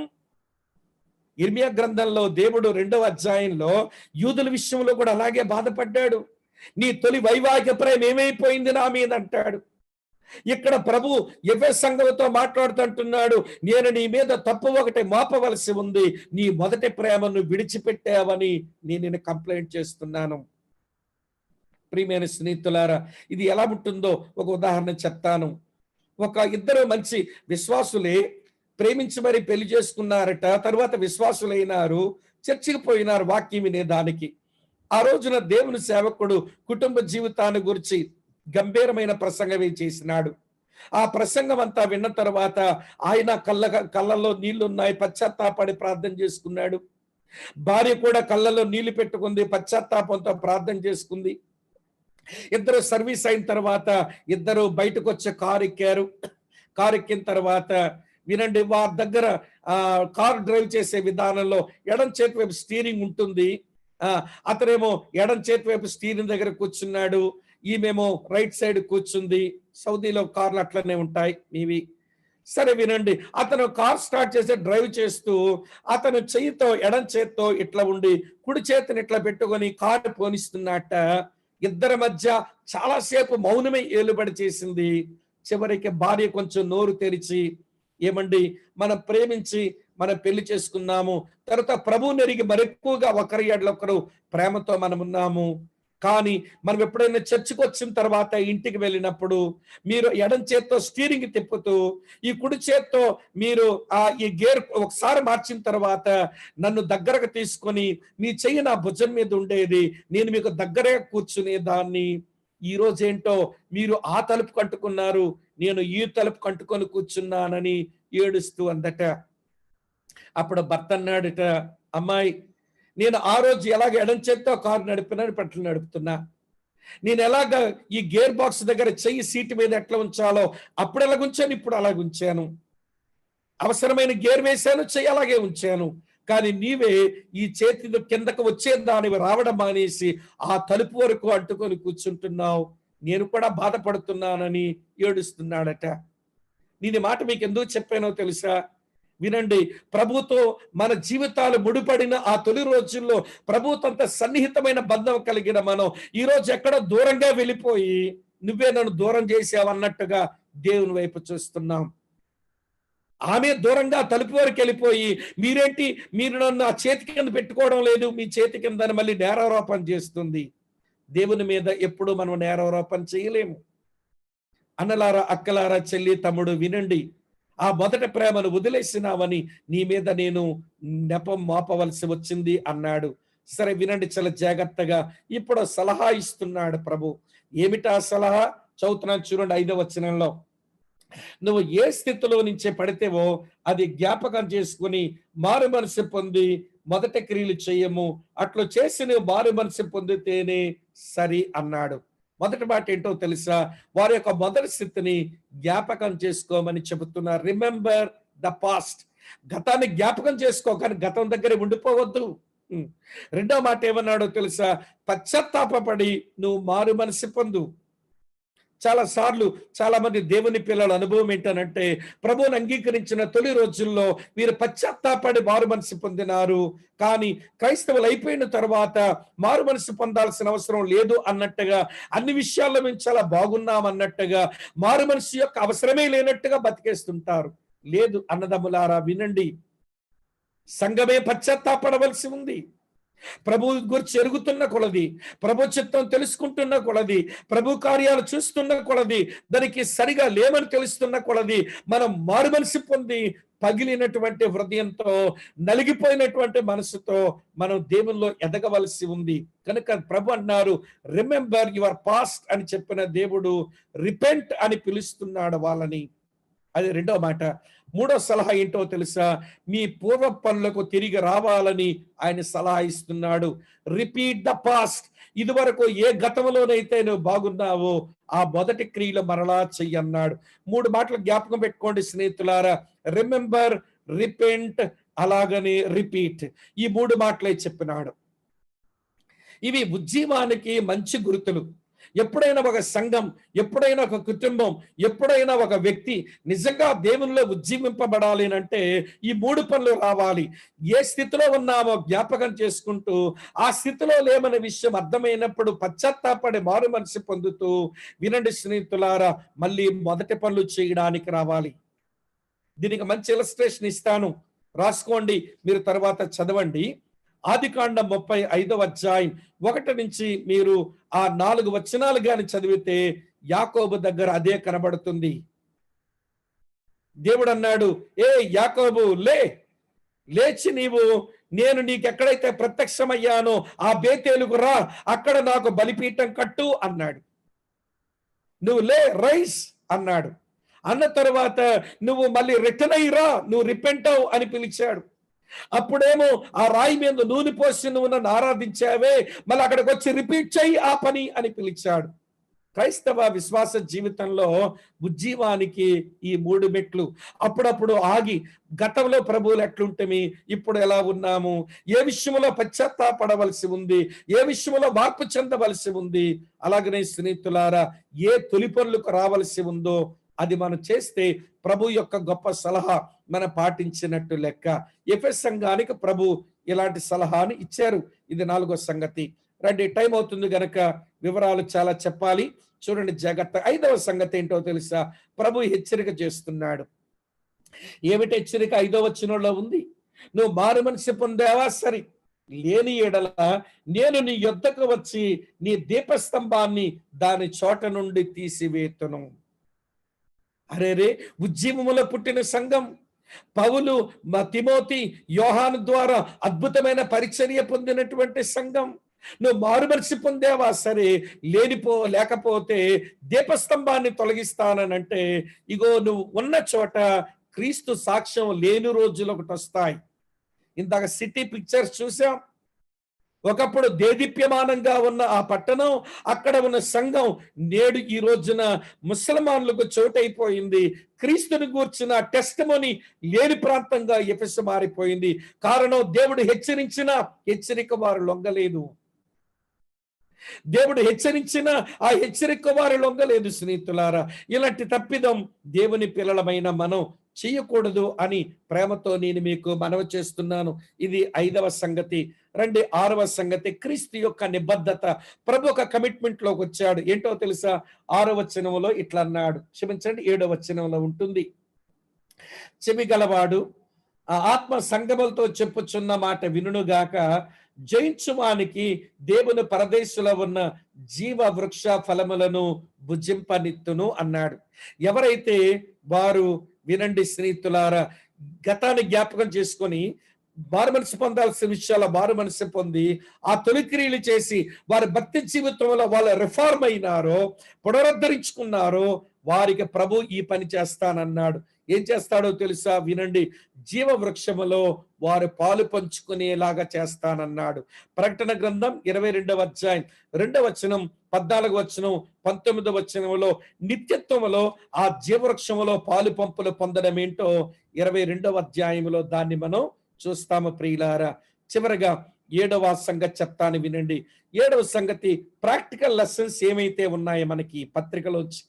A: ఇర్మియా గ్రంథంలో దేవుడు 2వ అధ్యాయంలో యూదుల విషయంలో కూడా అలాగే బాధపడ్డాడు. నీ తొలి వైవాహిక ప్రేమ ఏమైపోయింది నా మీద అంటాడు. ఇక్కడ ప్రభు ఎఫెసు సంఘంతో మాట్లాడుతుంటున్నాడు, నేను నీ మీద తప్పు ఒకటి మోపవలసి ఉంది, నీ మొదటి ప్రేమను విడిచిపెట్టావని నేను నిన్ను కంప్లైంట్ చేస్తున్నాను. ప్రియమైన స్నేహితులారా, ఇది ఎలా ఉంటుందో ఒక ఉదాహరణ చెప్తాను. ఒక ఇద్దరు మంచి విశ్వాసులే ప్రేమించి మరి పెళ్లి చేసుకున్నారట. తర్వాత విశ్వాసులైనారు, చర్చికి పోయినారు వాక్యం వినేదానికి. ఆ రోజున దేవుని సేవకుడు కుటుంబ జీవితాన్ని గురించి గంభీరమైన ప్రసంగం చేసినాడు. ఆ ప్రసంగం అంతా విన్న తర్వాత ఆయన కళ్ళల్లో నీళ్లున్నాయి, పశ్చాత్తాపడి ప్రార్థన చేసుకున్నాడు. భార్య కూడా కళ్ళల్లో నీళ్లు పెట్టుకుంది, పశ్చాత్తాపంతో ప్రార్థన చేసుకుంది. ఇద్దరు సర్వీస్ అయిన తర్వాత ఇద్దరు బయటకు వచ్చే కారు ఎక్కారు. కారు ఎక్కిన తర్వాత వినండి, వారి దగ్గర కారు డ్రైవ్ చేసే విధానంలో ఎడం చేతి వైపు స్టీరింగ్ ఉంటుంది. అతనేమో ఎడం చేతి వైపు స్టీరింగ్ దగ్గర కూర్చున్నాడు, ఈమెమో రైట్ సైడ్ కూర్చుంది. సౌదీలో కార్లు అట్లనే ఉంటాయి మీవి. సరే వినండి, అతను కార్ స్టార్ట్ చేసి డ్రైవ్ చేస్తూ అతను చెయ్యితో ఎడం చేత్తో ఇట్లా ఉండి కుడి చేతిని ఇట్లా పెట్టుకొని కారు పోనిస్తున్నట్ట. ఇద్దరి మధ్య చాలాసేపు మౌనమే ఏలుబడి చేసింది. చివరికి భార్య కొంచెం నోరు తెరిచి, ఏమండి, మనం ప్రేమించి మనం పెళ్లి చేసుకున్నాము, తర్వాత ప్రభువు నెరిగి మరెక్కువగా ఒకరి ఎడల ఒకరు ప్రేమతో మనం ఉన్నాము. కానీ మనం ఎప్పుడైనా చర్చికి వచ్చిన తర్వాత ఇంటికి వెళ్ళినప్పుడు మీరు ఎడం చేత్తో స్టీరింగ్ తిప్పుతూ ఈ కుడి చేత్తో మీరు ఈ గేర్ ఒకసారి మార్చిన తర్వాత నన్ను దగ్గరకు తీసుకొని మీ చెయ్యి నా భుజం మీద ఉండేది, నేను మీకు దగ్గరే కూర్చునే దాన్ని. ఈ రోజు ఏంటో మీరు ఆ తలుపు కంటుకున్నారు, నేను ఈ తలుపు కంటుకొని కూర్చున్నానని ఏడుస్తూ అందట. అప్పుడు భర్త అన్నాడట, అమ్మాయి, నేను ఆ రోజు ఎలాగ ఎడం చేత్తో కారు నడిపినాను పట్ల నడుపుతున్నా, నేను ఎలాగ ఈ గేర్ బాక్స్ దగ్గర చెయ్యి సీటు మీద ఎట్లా ఉంచాలో అప్పుడు ఎలాగ ఉంచాను, ఇప్పుడు అలాగ ఉంచాను. అవసరమైన గేర్ వేశాను, చెయ్యి అలాగే ఉంచాను. కానీ నీవే ఈ చేతి కిందకు వచ్చేదానివి రావడం మానేసి ఆ తలుపు వరకు అంటుకొని కూర్చుంటున్నావు, నేను కూడా బాధపడుతున్నానని ఏడుస్తున్నాడట. నేను మాట మీకు ఎందుకు చెప్పానో తెలుసా? వినండి, ప్రభుతో మన జీవితాలు ముడిపడిన ఆ తొలి రోజుల్లో ప్రభుతో అంత సన్నిహితమైన బంధం కలిగిన మనం ఈ రోజు ఎక్కడో దూరంగా వెళ్ళిపోయి నువ్వే నన్ను దూరం చేసావు అన్నట్టుగా దేవుని వైపు చూస్తున్నాం. ఆమె దూరంగా తలుపు వరకు వెళ్ళిపోయి మీరేంటి, మీరు నన్ను ఆ చేతి కింద పెట్టుకోవడం లేదు, మీ చేతి కింద మళ్ళీ నేరారోపణ చేస్తుంది. దేవుని మీద ఎప్పుడు మనం నేరారోపణ చేయలేము. అన్నలారా, అక్కలారా, చెల్లి, తమ్ముడు, వినండి, ఆ మొదటి ప్రేమను వదిలేసినావని నీ మీద నేను నెపం మోపవలసి వచ్చింది అన్నాడు. సరే వినండి చాలా జాగ్రత్తగా. ఇప్పుడు సలహా ఇస్తున్నాడు ప్రభు. ఏమిటా సలహా? చదువుతున్నాను చూడండి 5వ వచనంలో. నువ్వు ఏ స్థితిలో నుంచే పడితేవో అది జ్ఞాపకం చేసుకుని మారు మనసు పొంది మొదటి క్రియలు చేయము, అట్లు చేసి నువ్వు మారు మనసు పొందితేనే సరి అన్నాడు. మొదటి మాట ఏంటో తెలుసా? వారి యొక్క మొదటి స్థితిని జ్ఞాపకం చేసుకోమని చెబుతున్నారు. Remember the past. గతాన్ని జ్ఞాపకం చేసుకో, కానీ గతం దగ్గర ఉండిపోవద్దు. రెండో మాట ఏమన్నాడో తెలుసా? పశ్చాత్తాపడి నువ్వు మారు మనసు పొందు. చాలా సార్లు చాలా మంది దేవుని పిల్లల అనుభవం ఏంటనంటే, ప్రభువుని అంగీకరించిన తొలి రోజుల్లో వీరు పశ్చాత్తాపడి మారు మనసు పొందినారు, కానీ క్రైస్తవులు అయిపోయిన తర్వాత మారు మనసు పొందాల్సిన అవసరం లేదు అన్నట్టుగా, అన్ని విషయాల్లో మేము చాలా బాగున్నాం అన్నట్టుగా, మారు మనసు యొక్క అవసరమే లేనట్టుగా బతికేస్తుంటారు. లేదు అన్నదమ్ములారా, వినండి, సంఘమే పశ్చాత్తాపడవలసి ఉంది. ప్రభు గురించి ఎరుగుతున్న కొలది, ప్రభు చిత్తం తెలుసుకుంటున్న కొలది, ప్రభు కార్యాలు చూస్తున్న కొలది, దానికి సరిగా లేమని తెలుస్తున్న కొలది మనం మారు మనసు పొంది పగిలినటువంటి హృదయంతో, నలిగిపోయినటువంటి మనసుతో మనం దేవుల్లో ఎదగవలసి ఉంది. కనుక ప్రభు అన్నారు, రిమెంబర్ యువర్ పాస్ట్ అని చెప్పిన దేవుడు రిపెంట్ అని పిలుస్తున్నాడు వాళ్ళని. అది రెండో మాట. మూడో సలహా ఏంటో తెలుసా? మీ పూర్వ పనులకు తిరిగి రావాలని ఆయన సలహా ఇస్తున్నాడు. Repeat the past. ఇదివరకు ఏ గతంలోనైతే నువ్వు బాగున్నావో ఆ మొదటి క్రియలు మరలా చెయ్యన్నాడు. 3 మాటలు జ్ఞాపకం పెట్టుకోండి స్నేహితులారా. రిమెంబర్, రిపెంట్, అలాగని రిపీట్. ఈ 3 మాటలే చెప్పినాడు. ఇవి ఉజ్జీవానికి మంచి గుర్తులు. ఎప్పుడైనా ఒక సంఘం, ఎప్పుడైనా ఒక కుటుంబం, ఎప్పుడైనా ఒక వ్యక్తి నిజంగా దేవునిలో ఉజ్జీవింపబడాలి అంటే ఈ 3 పనులు రావాలి. ఏ స్థితిలో ఉన్నామో జ్ఞాపకం చేసుకుంటూ, ఆ స్థితిలో లేమనే విషయం అర్థమైనప్పుడు పశ్చాత్తాపడి మారు మనసు పొందుతూ, వినండి స్నేహితులారా, మళ్ళీ మొదటి పనులు చేయడానికి రావాలి. దీనికి మంచి ఇలస్ట్రేషన్ ఇస్తాను, రాసుకోండి, మీరు తర్వాత చదవండి. ఆదికాండం 35వ అధ్యాయం 1 నుంచి మీరు ఆ 4 వచనాలు గాని చదివితే యాకోబు దగ్గర అదే కనబడుతుంది. దేవుడు అన్నాడు, ఏ యాకోబు లేచి నేను నీకెక్కడైతే ప్రత్యక్షమయ్యానో ఆ బేతేలుకు రా, అక్కడ నాకు బలిపీఠం కట్టు అన్నాడు. నువ్వు రైస్ అన్నాడు. అన్న తర్వాత నువ్వు మళ్ళీ రిటర్న్ అయ్యిరా, నువ్వు రిపెంటవ్ అని పిలిచాడు. అప్పుడేమో ఆ రాయి మీద నూనె పోసి నువ్వు నన్ను ఆరాధించావే, మళ్ళీ అక్కడికి వచ్చి రిపీట్ చెయ్యి ఆ పని అని పిలిచాడు. క్రైస్తవ విశ్వాస జీవితంలో ఉజ్జీవానికి ఈ 3 మెట్లు. అప్పుడప్పుడు ఆగి గతంలో ప్రభువులు ఎట్లుంటమి, ఇప్పుడు ఎలా ఉన్నాము, ఏ విషయంలో పశ్చాత్తాపడవలసి ఉంది, ఏ విషయంలో మార్పు చెందవలసి ఉంది, అలాగనే స్నేహితులారా ఏ తొలి పనులకు రావలసి ఉందో అది మనం చేస్తే ప్రభు యొక్క గొప్ప సలహా మనం పాటించినట్టు లెక్క. ఎఫెస్ సంఘానికి ప్రభు ఇలాంటి సలహాని ఇచ్చారు. ఇది 4వ సంగతి. రండి, టైం అవుతుంది గనక వివరాలు చాలా చెప్పాలి, చూడండి జాగ్రత్త. 5వ సంగతి ఏంటో తెలుసా? ప్రభు హెచ్చరిక చేస్తున్నాడు. ఏమిటి హెచ్చరిక? 5వ వచనంలో ఉంది, నువ్వు మారు మనసు పొందావా సరి, లేని ఎడల నేను నీ యొద్దకు వచ్చి నీ దీపస్తంభాన్ని దాని చోట నుండి తీసివేతును. అరేరే, ఉజ్జీవములో పుట్టిన సంఘం, పౌలు, తిమోతి, యోహాను ద్వారా అద్భుతమైన పరిచర్య పొందినటువంటి సంఘం. నువ్వు మారుమనసు పొందావా సరే, లేకపోతే దీపస్తంభాన్ని తొలగిస్తానంటే ఇగో నువ్వు ఉన్న చోట క్రీస్తు సాక్ష్యం లేని రోజులు ఒకటి వస్తాయి. ఇందాక సిటీ పిక్చర్స్ చూసాం. ఒకప్పుడు దేదీప్యమానంగా ఉన్న ఆ పట్టణం, అక్కడ ఉన్న సంఘం నేడు ఈ రోజున ముసల్మాన్లకు చోటైపోయింది. క్రీస్తుని గూర్చిన టెస్టిమనీ లేని ప్రాంతంగా ఎఫెసు మారిపోయింది. కారణం, దేవుడు హెచ్చరించిన హెచ్చరిక వారు లొంగలేదు. దేవుడు హెచ్చరించిన ఆ హెచ్చరిక వారు లొంగలేదు. స్నేహితులారా, ఇలాంటి తప్పిదం దేవుని పిల్లలమైన మనం చేయకూడదు అని ప్రేమతో నేను మీకు మనవి చేస్తున్నాను. ఇది 5వ సంగతి. రండి, 6వ సంగతి, క్రీస్తు యొక్క నిబద్ధత. ప్రభు ఒక కమిట్మెంట్ లోకి వచ్చాడు. ఏంటో తెలుసా? 6వ వచనంలో ఇట్లా అన్నాడు, క్షమించండి, 7వ వచనంలో ఉంటుంది. చెవిగలవాడు ఆ ఆత్మ సంగములతో చెప్పుచున్న మాట వినుగాక, జయించువానికి దేవుని పరదేశులో ఉన్న జీవ వృక్ష ఫలములను భుజింపనిత్తును అన్నాడు. ఎవరైతే వారు, వినండి స్నేహితులారా, గతాన్ని జ్ఞాపకం చేసుకొని మారు మనసు పొందాల్సిన విషయాల మారు మనసు పొంది ఆ తొలి క్రియలు చేసి వారి భక్తి జీవితంలో వాళ్ళు రిఫార్మ్ అయినారో, పునరుద్ధరించుకున్నారో, వారికి ప్రభు ఈ పని చేస్తానన్నాడు. ఏం చేస్తాడో తెలుసా? వినండి, జీవ వృక్షములో వారు పాలు పంచుకునేలాగా చేస్తానన్నాడు. ప్రకటన గ్రంథం 22వ అధ్యాయం 2వ వచనం, 14వ వచనం, 19వ వచనంలో నిత్యత్వములో ఆ జీవవృక్షములో పాలు పంపులు పొందడం ఏంటో 22వ అధ్యాయంలో దాన్ని మనం చూస్తాము ప్రియులారా. చివరగా 7వ సంగతి చెప్తాను, వినండి. 7వ సంగతి, ప్రాక్టికల్ లెసన్స్ ఏమైతే ఉన్నాయో మనకి పత్రికలోంచి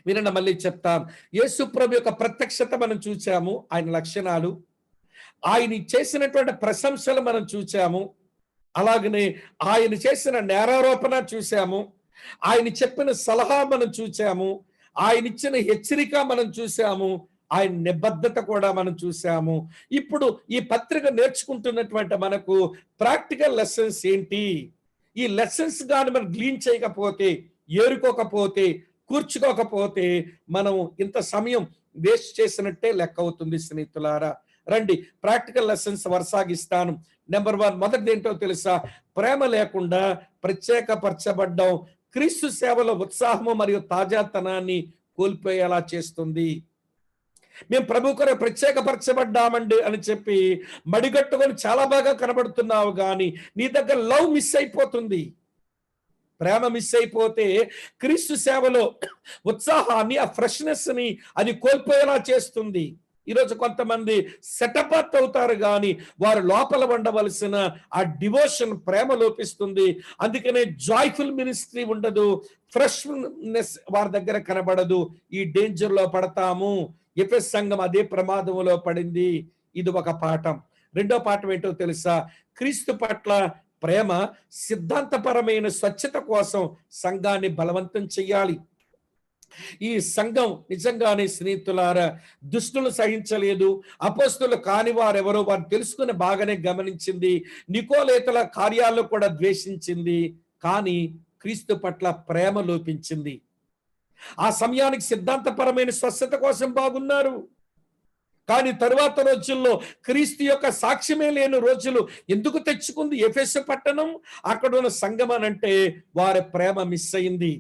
A: వినండి, మళ్ళీ చెప్తాను. యేసు ప్రభు యొక్క ప్రత్యక్షత మనం చూచాము, ఆయన లక్షణాలు, ఆయన చేసినటువంటి ప్రశంసలు మనం చూచాము, అలాగనే ఆయన చేసిన నేరారోపణ చూసాము, ఆయన చెప్పిన సలహా మనం చూసాము, ఆయన ఇచ్చిన హెచ్చరిక మనం చూసాము, ఆయన నిబద్ధత కూడా మనం చూసాము. ఇప్పుడు ఈ పత్రిక నేర్చుకుంటున్నటువంటి మనకు ప్రాక్టికల్ లెసన్స్ ఏంటి? ఈ లెసన్స్ కానీ మనం గ్లీన్ చేయకపోతే, ఏరుకోకపోతే, కూర్చుకోకపోతే మనం ఇంత సమయం వేస్ట్ చేసినట్టే లెక్క అవుతుంది స్నేహితులారా. రండి, ప్రాక్టికల్ లెసన్స్ వరుసాగిస్తాను. నెంబర్ 1, మొదటిది ఏంటో తెలుసా? ప్రేమ లేకుండా ప్రత్యేకపరచబడ్డం క్రీస్తు సేవలో ఉత్సాహము మరియు తాజాతనాన్ని కోల్పోయేలా చేస్తుంది. మేము ప్రభు కొరకు ప్రత్యేకపరచబడ్డామండి అని చెప్పి మడిగట్టుకొని చాలా బాగా కనబడుతున్నావు, కానీ నీ దగ్గర లవ్ మిస్ అయిపోతుంది. ప్రేమ మిస్ అయిపోతే క్రీస్తు సేవలో ఉత్సాహాన్ని, ఆ ఫ్రెష్నెస్ ని అది కోల్పోయేలా చేస్తుంది. ఈరోజు కొంతమంది సెటప్ అవుతారు కానీ వారు లోపల ఉండవలసిన ఆ డివోషన్, ప్రేమ లోపిస్తుంది. అందుకనే జాయ్ఫుల్ మినిస్ట్రీ ఉండదు, ఫ్రెష్నెస్ వారి దగ్గర కనబడదు. ఈ డేంజర్ లో పడతాము. ఎఫెస్ సంఘం అదే ప్రమాదంలో పడింది. ఇది ఒక పాఠం. రెండో పాఠం ఏంటో తెలుసా? క్రీస్తు పట్ల ప్రేమ సిద్ధాంతపరమైన స్వచ్ఛత కోసం సంఘాన్ని బలవంతం చెయ్యాలి. ఈ సంఘం నిజంగానే స్నేహితులారా దుష్టులు సహించలేదు. అపోస్తులు కాని వారెవరో వారు తెలుసుకుని బాగానే గమనించింది. నికోలేతుల కార్యాల్లో కూడా ద్వేషించింది. కానీ క్రీస్తు పట్ల ప్రేమ లోపించింది. ఆ సమయానికి సిద్ధాంతపరమైన స్వస్థత కోసం బాగున్నారు. కానీ తరువాత రోజుల్లో క్రీస్తు యొక్క సాక్ష్యమే లేని రోజులు ఎందుకు తెచ్చుకుంది ఎఫెసు పట్టణం? అక్కడ ఉన్న సంఘం అనంటే వారి ప్రేమ మిస్ అయింది.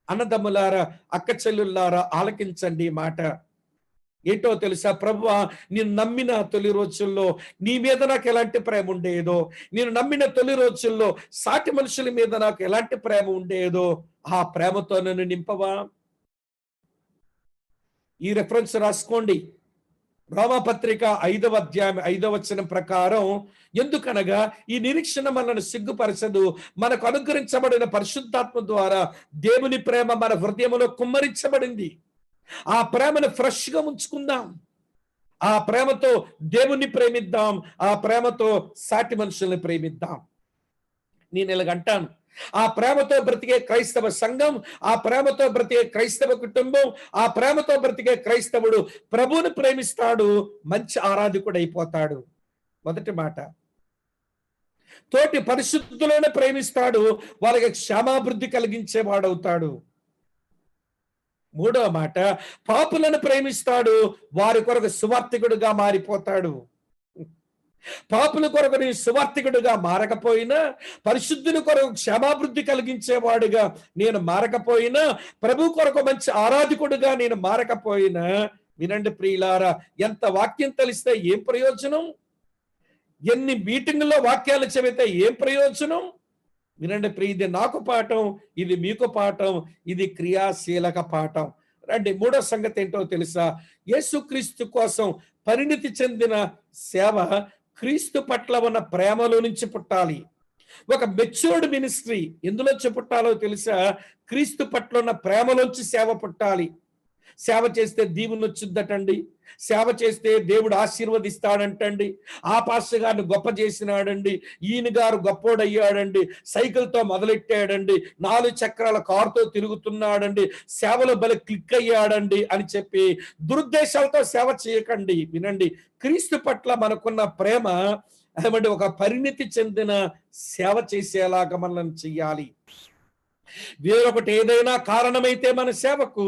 A: అన్నదమ్ములారా, అక్క చెల్లులారా, ఆలకించండి మాట. ఏంటో తెలుసా? ప్రభువా, నేను నమ్మిన తొలి రోజుల్లో నీ మీద నాకు ఎలాంటి ప్రేమ ఉండేదో, నేను నమ్మిన తొలి రోజుల్లో సాటి మనుషుల మీద నాకు ఎలాంటి ప్రేమ ఉండేదో, ఆ ప్రేమతో నన్ను నింపవా? ఈ రెఫరెన్స్ రాసుకోండి. రోమాపత్రిక 5వ అధ్యాయం 5వ వచనం ప్రకారం, ఎందుకనగా ఈ నిరీక్షణ మనల్ని సిగ్గుపరచదు, మనకు అనుగ్రహించబడిన పరిశుద్ధాత్మ ద్వారా దేవుని ప్రేమ మన హృదయంలో కుమ్మరించబడింది. ఆ ప్రేమను ఫ్రెష్ గా ఉంచుకుందాం. ఆ ప్రేమతో దేవుణ్ణి ప్రేమిద్దాం. ఆ ప్రేమతో సాటి మనుషుల్ని ప్రేమిద్దాం. నేను ఇలాగంటాను, ఆ ప్రేమతో బ్రతికే క్రైస్తవ సంఘం, ఆ ప్రేమతో బ్రతికే క్రైస్తవ కుటుంబం, ఆ ప్రేమతో బ్రతికే క్రైస్తవుడు ప్రభువుని ప్రేమిస్తాడు, మంచి ఆరాధకుడు అయిపోతాడు. మొదటి మాట. తోటి పరిశుద్ధులను ప్రేమిస్తాడు, వాళ్ళకి క్షేమాభివృద్ధి కలిగించేవాడవుతాడు. మూడవ మాట, పాపులను ప్రేమిస్తాడు, వారి కొరకు సువార్తికుడుగా మారిపోతాడు. పాపుల కొరకు నీ సువార్తికుడుగా మారకపోయినా, పరిశుద్ధుల కొరకు క్షేమాభివృద్ధి కలిగించేవాడుగా నేను మారకపోయినా, ప్రభు కొరకు మంచి ఆరాధకుడుగా నేను మారకపోయినా, వినండి ప్రియులారా, ఎంత వాక్యం తెలిస్తే ఏం ప్రయోజనం? ఎన్ని మీటింగుల్లో వాక్యాలు చెబితే ఏం ప్రయోజనం? వినండి ప్రియ, ఇది నాకు పాఠం, ఇది మీకు పాఠం, ఇది క్రియాశీలక పాఠం. రండి, మూడో సంగతి ఏంటో తెలుసా? యేసుక్రీస్తు కోసం పరిణితి చెందిన సేవ క్రీస్తు పట్ల ఉన్న ప్రేమలో నుంచి పుట్టాలి. ఒక మెచ్యూర్డ్ మినిస్ట్రీ ఎందులో పుట్టాలో తెలుసా? క్రీస్తు పట్ల ఉన్న ప్రేమలోంచి సేవ పుట్టాలి. సేవ చేస్తే దీవుని వచ్చిద్దటండి, సేవ చేస్తే దేవుడు ఆశీర్వదిస్తాడంటండి, ఆ పాస్టర్ గారిని గొప్ప చేసినాడండి, ఈయన గారు గొప్పోడయ్యాడండి, సైకిల్తో మొదలెట్టాడండి, 4 చక్రాల కారుతో తిరుగుతున్నాడండి, సేవలో బలి క్లిక్ అయ్యాడండి అని చెప్పి దురుద్దేశాలతో సేవ చేయకండి. వినండి, క్రీస్తు పట్ల మనకున్న ప్రేమ ఏమంటే ఒక పరిణితి చెందిన సేవ చేసేలాగా మనం చెయ్యాలి. వేరొకటి ఏదైనా కారణమైతే మన సేవకు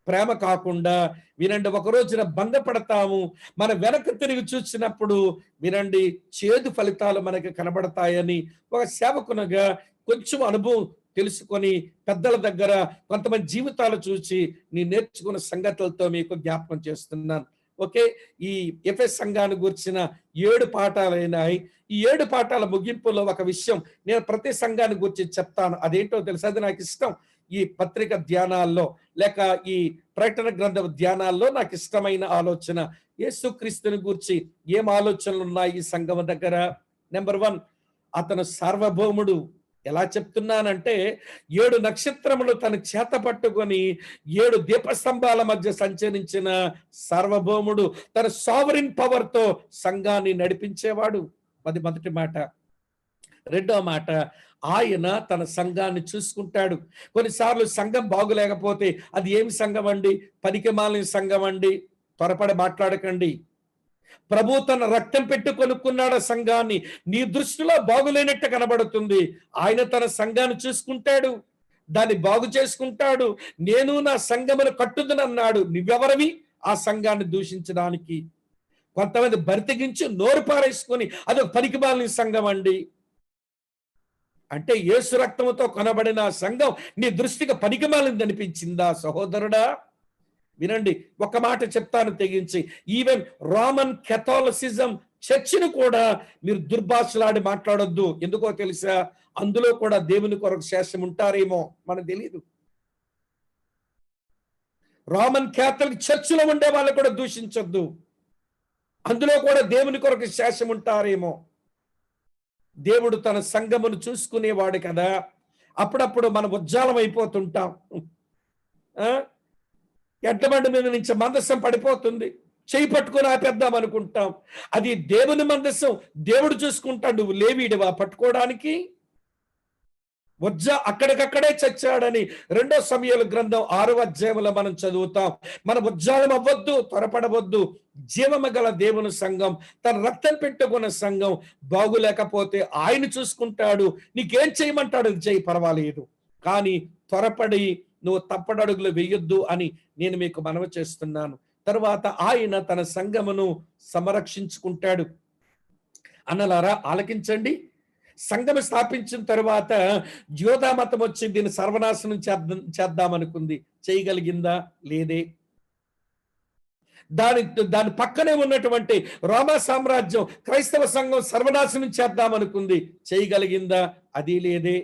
A: ప్రేమ కాకుండా, వినండి, ఒక రోజున భంగపడతాము. మన వెనక్కి తిరిగి చూసినప్పుడు వినండి, చేదు ఫలితాలు మనకి కనబడతాయని ఒక సేవకునిగా కొంచెం అనుభవం తెలుసుకొని, పెద్దల దగ్గర కొంతమంది జీవితాలు చూసి నేను నేర్చుకున్న సంగతులతో మీకు జ్ఞాపకం చేస్తున్నాను. ఓకే, ఈ ఎఫెస్ సంఘాన్ని గురించిన 7 పాఠాలైనాయి. ఈ 7 పాఠాల ముగింపులో ఒక విషయం నేను ప్రతి సంఘాన్ని గురించి చెప్తాను. అదేంటో తెలుసు, అది నాకు ఇష్టం. ఈ పత్రిక ధ్యానాల్లో లేక ఈ ప్రకటన గ్రంథ ధ్యానాల్లో నాకు ఇష్టమైన ఆలోచన, యేసుక్రీస్తుని గురించి ఏం ఆలోచనలు ఉన్నాయి ఈ సంఘం దగ్గర? నెంబర్ 1, అతను సార్వభౌముడు. ఎలా చెప్తున్నానంటే, 7 నక్షత్రములు తన చేత పట్టుకొని 7 దీపస్తంభాల మధ్య సంచరించిన సార్వభౌముడు, తన సావరిన్ పవర్ తో సంఘాన్ని నడిపించేవాడు. అది మొదటి మాట. రెండో మాట, ఆయన తన సంఘాన్ని చూసుకుంటాడు. కొన్నిసార్లు సంఘం బాగులేకపోతే అది ఏమి సంఘం అండి? పనికిమాలిన సంఘం అండి. త్వరపడి మాట్లాడకండి. ప్రభు తన రక్తం పెట్టి కొనుక్కున్నాడు సంఘాన్ని. నీ దృష్టిలో బాగులేనట్టు కనబడుతుంది, ఆయన తన సంఘాన్ని చూసుకుంటాడు, దాన్ని బాగు చేసుకుంటాడు. నేను నా సంఘమును కట్టుదునన్నాడు. నువ్వెవరవి ఆ సంఘాన్ని దూషించడానికి? కొంతమంది బరితెగించి నోరు పారేసుకొని అదొక పనికిమాలిన సంఘం అండి అంటే, యేసు రక్తముతో కొనబడిన సంఘం నీ దృష్టికి పనికిమాలింది అనిపించిందా సహోదరుడా? వినండి, ఒక మాట చెప్తాను తెగించి, ఈవెన్ రోమన్ కెథోలిసిజం చర్చిని కూడా మీరు దుర్భాషలాడి మాట్లాడొద్దు. ఎందుకో తెలుసా? అందులో కూడా దేవుని కొరకు శేషం ఉంటారేమో మనకు తెలియదు. రోమన్ క్యాథలిక్ చర్చిలో ఉండే వాళ్ళు కూడా దూషించొద్దు. అందులో కూడా దేవుని కొరకు శేషం ఉంటారేమో. దేవుడు తన సంఘమును చూసుకునేవాడు కదా. అప్పుడప్పుడు మనం ఉజ్జాలం అయిపోతుంటాం. ఎడ్లబండి మీద నుంచి మందసం పడిపోతుంది, చేయి పట్టుకొని ఆపేద్దాం అనుకుంటాం. అది దేవుని మందసం, దేవుడు చూసుకుంటాడు. నువ్వు లేవీడివా పట్టుకోవడానికి? అక్కడికక్కడే చచ్చాడని 2 సమూయేలు గ్రంథం 6వ అధ్యాయంలో మనం చదువుతాం. మన ఉజ్జాలం అవ్వద్దు, త్వరపడవద్దు. జీవము గల దేవుని సంఘం, తన రక్తం పెట్టుకున్న సంఘం బాగులేకపోతే ఆయన చూసుకుంటాడు. నీకేం చేయమంటాడు చెయ్యి, పర్వాలేదు. కానీ త్వరపడి నువ్వు తప్పడడుగులు వేయొద్దు అని నేను మీకు మనవి చేస్తున్నాను. తరువాత ఆయన తన సంఘమును సంరక్షించుకుంటాడు. అన్నలారా ఆలకించండి. సంఘము స్థాపించిన తరువాత యోధా మతం వచ్చి దీన్ని సర్వనాశనం చేద్దామనుకుంది. చేయగలిగిందా? లేదే. దాని పక్కనే ఉన్నటువంటి రోమా సామ్రాజ్యం క్రైస్తవ సంఘం సర్వనాశనం చేద్దామనుకుంది. చేయగలిగిందా? అది లేదే.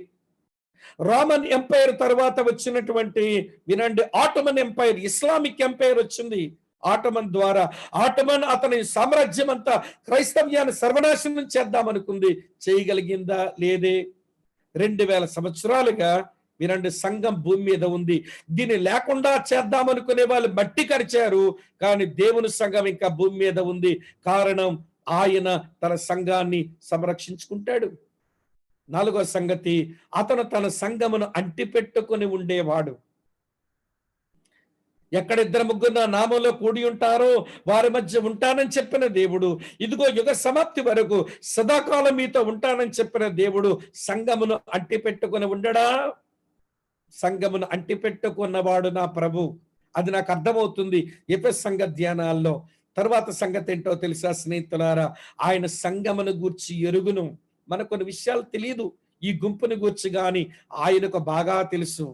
A: రోమన్ ఎంపైర్ తర్వాత వచ్చినటువంటి వినండి ఆటోమన్ ఎంపైర్, ఇస్లామిక్ ఎంపైర్ వచ్చింది. ఆటోమన్ ద్వారా అతని సామ్రాజ్యం అంతా క్రైస్తవ్యాన్ని సర్వనాశనం చేద్దామనుకుంది. చేయగలిగిందా? లేదే. 2000 సంవత్సరాలుగా వినండి సంఘం భూమి మీద ఉంది. దీన్ని లేకుండా చేద్దామనుకునే వాళ్ళు మట్టి కరిచారు, కానీ దేవుని సంఘం ఇంకా భూమి మీద ఉంది. కారణం ఆయన తన సంఘాన్ని సంరక్షించుకుంటాడు. 4వ సంగతి, అతను తన సంఘమును అంటిపెట్టుకుని ఉండేవాడు. ఎక్కడ 2-3 నా నామంలో కూడి ఉంటారో వారి మధ్య ఉంటానని చెప్పిన దేవుడు, ఇదిగో యుగ సమాప్తి వరకు సదాకాలం మీతో ఉంటానని చెప్పిన దేవుడు సంఘమును అంటిపెట్టుకుని ఉండడా? సంఘమును అంటిపెట్టుకున్నవాడు నా ప్రభు. అది నాకు అర్థమవుతుంది ఎఫెసు సంఘ ధ్యానాల్లో. తర్వాత సంగతి ఏంటో తెలుసా స్నేహితులారా? ఆయన సంఘమును గూర్చి ఎరుగును. మనకు కొన్ని విషయాలు తెలియదు ఈ గుంపుని గూర్చి, గాని ఆయనకు బాగా తెలుసు.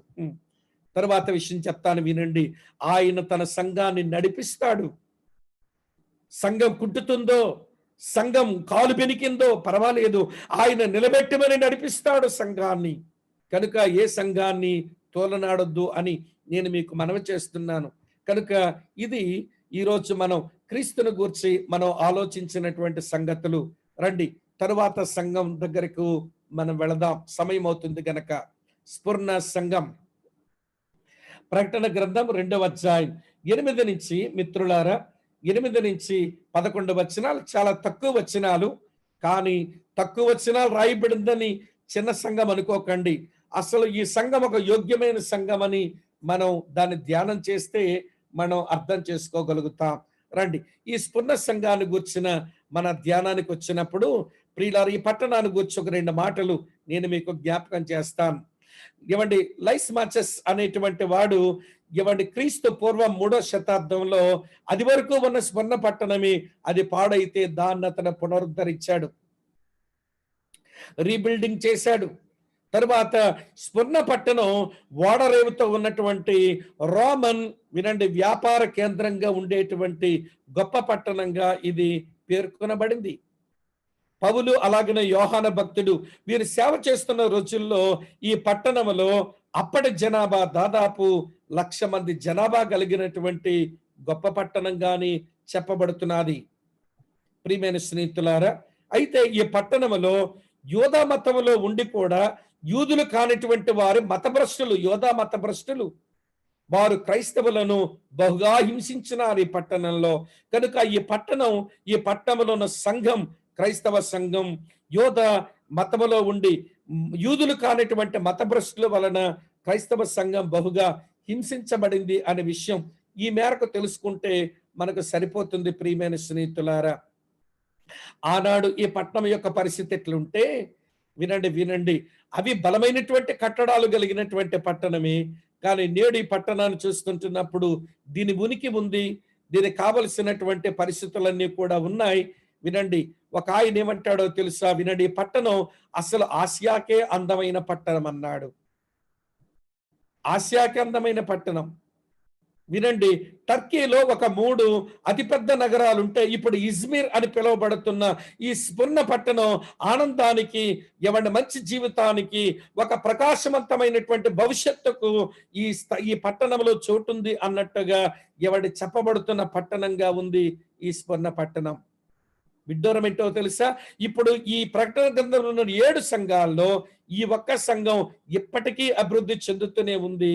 A: తర్వాత విషయం చెప్తాను వినండి. ఆయన తన సంఘాన్ని నడిపిస్తాడు. సంఘం కుంటుతుందో, సంఘం కాలు బెనికిందో పర్వాలేదు, ఆయన నిలబెట్టమని నడిపిస్తాడు సంఘాన్ని. కనుక ఏ సంఘాన్ని తోలనాడొద్దు అని నేను మీకు మనవి చేస్తున్నాను. కనుక ఇది ఈరోజు మనం క్రీస్తుని గూర్చి మనం ఆలోచించినటువంటి సంగతులు. రండి తరువాత సంఘం దగ్గరకు మనం వెళదాం, సమయం అవుతుంది గనక. స్ఫురణ సంఘం, ప్రకటన గ్రంథం 2వ అధ్యాయం 8 నుంచి మిత్రులారా, 8 నుంచి 11 వచనాలు చాలా తక్కువ వచనాలు. కానీ తక్కువ వచనాలు రాయబడిందని చిన్న సంఘం అనుకోకండి. అసలు ఈ సంఘం ఒక యోగ్యమైన సంఘం అని మనం దాన్ని ధ్యానం చేస్తే మనం అర్థం చేసుకోగలుగుతాం. రండి ఈ స్ఫురణ సంఘాన్ని గూర్చిన మన ధ్యానానికి వచ్చినప్పుడు ప్రియులారా, ఈ పట్టణాన్ని గూర్చి ఒక 2 మాటలు నేను మీకు జ్ఞాపకం చేస్తాను. ఇవ్వండి, లైస్ మాచెస్ అనేటువంటి వాడు ఇవ్వండి క్రీస్తు పూర్వం 3వ శతాబ్దంలో అది వరకు ఉన్న స్వర్ణ పట్టణమే అది పాడైతే దాన్ని అతను పునరుద్ధరించాడు, రీబిల్డింగ్ చేశాడు. తరువాత స్వర్ణ పట్టణం ఓడరేవుతో ఉన్నటువంటి రోమన్ వినండి వ్యాపార కేంద్రంగా ఉండేటువంటి గొప్ప పట్టణంగా ఇది పేర్కొనబడింది. పౌలు అలాగనే యోహాన భక్తుడు వీరు సేవ చేస్తున్న రోజుల్లో ఈ పట్టణంలో అప్పటి జనాభా దాదాపు 1,00,000 మంది జనాభా కలిగినటువంటి గొప్ప పట్టణంగాని చెప్పబడుతున్నది. ప్రియమైన స్నేహితులారా, అయితే ఈ పట్టణంలో యోధా మతంలో ఉండి కూడా యూదులు కానిటువంటి వారు మతభ్రష్టులు, యోధా మతభ్రష్టులు, వారు క్రైస్తవులను బహుగా హింసించినారు ఈ పట్టణంలో. కనుక ఈ పట్టణంలో ఉన్న సంఘం, క్రైస్తవ సంఘం యోధా మతములో ఉండి యూదులు కానిటువంటి మతభ్రష్టుల వలన క్రైస్తవ సంఘం బహుగా హింసించబడింది అనే విషయం ఈ మేరకు తెలుసుకుంటే మనకు సరిపోతుంది. ప్రియమైన స్నేహితులారా, ఆనాడు ఈ పట్టణం యొక్క పరిస్థితి ఎట్లుంటే వినండి, అవి బలమైనటువంటి కట్టడాలు కలిగినటువంటి పట్టణమే. కానీ నేడు ఈ పట్టణాన్ని చూస్తుంటున్నప్పుడు దీని ఉనికి ఉంది, దీనికి కావలసినటువంటి పరిస్థితులన్నీ కూడా ఉన్నాయి. వినండి, ఒక ఆయన ఏమంటాడో తెలుసా? వినండి, ఈ పట్టణం అసలు ఆసియాకే అందమైన పట్టణం అన్నాడు. ఆసియాకే అందమైన పట్టణం. వినండి, టర్కీలో ఒక 3 అతిపెద్ద నగరాలు ఉంటే ఇప్పుడు ఇజ్మిర్ అని పిలువబడుతున్న ఈ స్ఫురణ పట్టణం ఆనందానికి, మంచి జీవితానికి, ఒక ప్రకాశవంతమైనటువంటి భవిష్యత్తుకు ఈ పట్టణంలో చోటుంది అన్నట్టుగా చెప్పబడుతున్న పట్టణంగా ఉంది ఈ స్ఫురణ పట్టణం. విడ్డూరం ఏంటో తెలుసా? ఇప్పుడు ఈ ప్రకటన గ్రంథంలో ఉన్న 7 సంఘాల్లో ఈ ఒక్క సంఘం ఇప్పటికీ అభివృద్ధి చెందుతూనే ఉంది.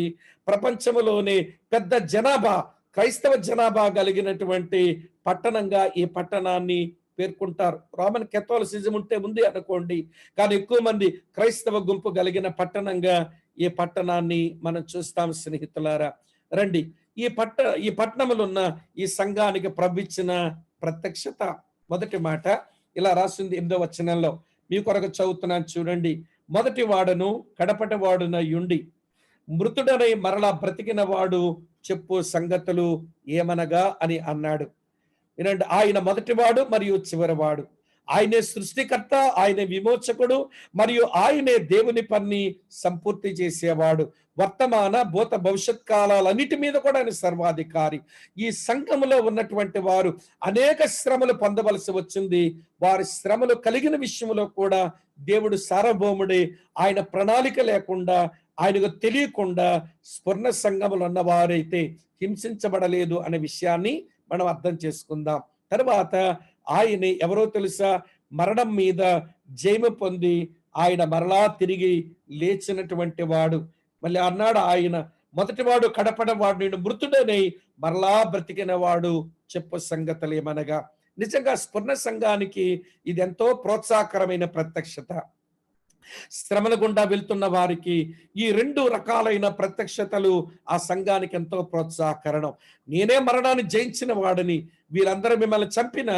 A: ప్రపంచంలోనే పెద్ద జనాభా, క్రైస్తవ జనాభా కలిగినటువంటి పట్టణంగా ఈ పట్టణాన్ని పేర్కొంటారు. రోమన్ కేథోలిసిజం ఉంటే ఉంది అనుకోండి, కానీ ఎక్కువ మంది క్రైస్తవ గుంపు కలిగిన పట్టణంగా ఈ పట్టణాన్ని మనం చూస్తాం స్నేహితులారా. రండి, ఈ పట్టణంలో ఉన్న ఈ సంఘానికి ప్రభు ఇచ్చిన ప్రత్యక్షత. మొదటి మాట ఇలా రాసింది 8వ వచనంలో, మీ కొరకు చదువుతున్నాను చూడండి. మొదటి వాడును కడపటి వాడునయుండి మృతుడనై మరలా బ్రతికిన వాడు చెప్పు సంగతులు ఏమనగా అని అన్నాడు. వినండి, ఆయన మొదటివాడు మరియు చివరివాడు, ఆయనే సృష్టికర్త, ఆయనే విమోచకుడు, మరియు ఆయనే దేవుని పని సంపూర్తి చేసేవాడు. వర్తమాన భూత భవిష్యత్ కాలాలన్నిటి మీద కూడా ఆయన సర్వాధికారి. ఈ సంఘములో ఉన్నటువంటి వారు అనేక శ్రమలు పొందవలసి వచ్చింది. వారి శ్రమలు కలిగిన విషయంలో కూడా దేవుడు సార్వభౌముడే. ఆయన ప్రణాళిక లేకుండా, ఆయనకు తెలియకుండా స్వర్ణ సంఘములు ఉన్నవారైతే హింసించబడలేదు అనే విషయాన్ని మనం అర్థం చేసుకుందాం. తర్వాత ఆయన ఎవరో తెలుసా? మరణం మీద జయము పొంది ఆయన మరలా తిరిగి లేచినటువంటి వాడు. మళ్ళీ అన్నాడు ఆయన మొదటివాడు కడపడవాడు, నేను మృతుడనై మరలా బ్రతికిన వాడు చెప్పు సంగతులు ఏమనగా. నిజంగా స్వర్ణ సంఘానికి ఇది ఎంతో ప్రోత్సాహకరమైన ప్రత్యక్షత. శ్రమల గుండా వెళ్తున్న వారికి ఈ 2 రకాలైన ప్రత్యక్షతలు ఆ సంఘానికి ఎంతో ప్రోత్సాహకరణం. నేనే మరణాన్ని జయించిన వాడిని, వీరందరూ మిమ్మల్ని చంపిన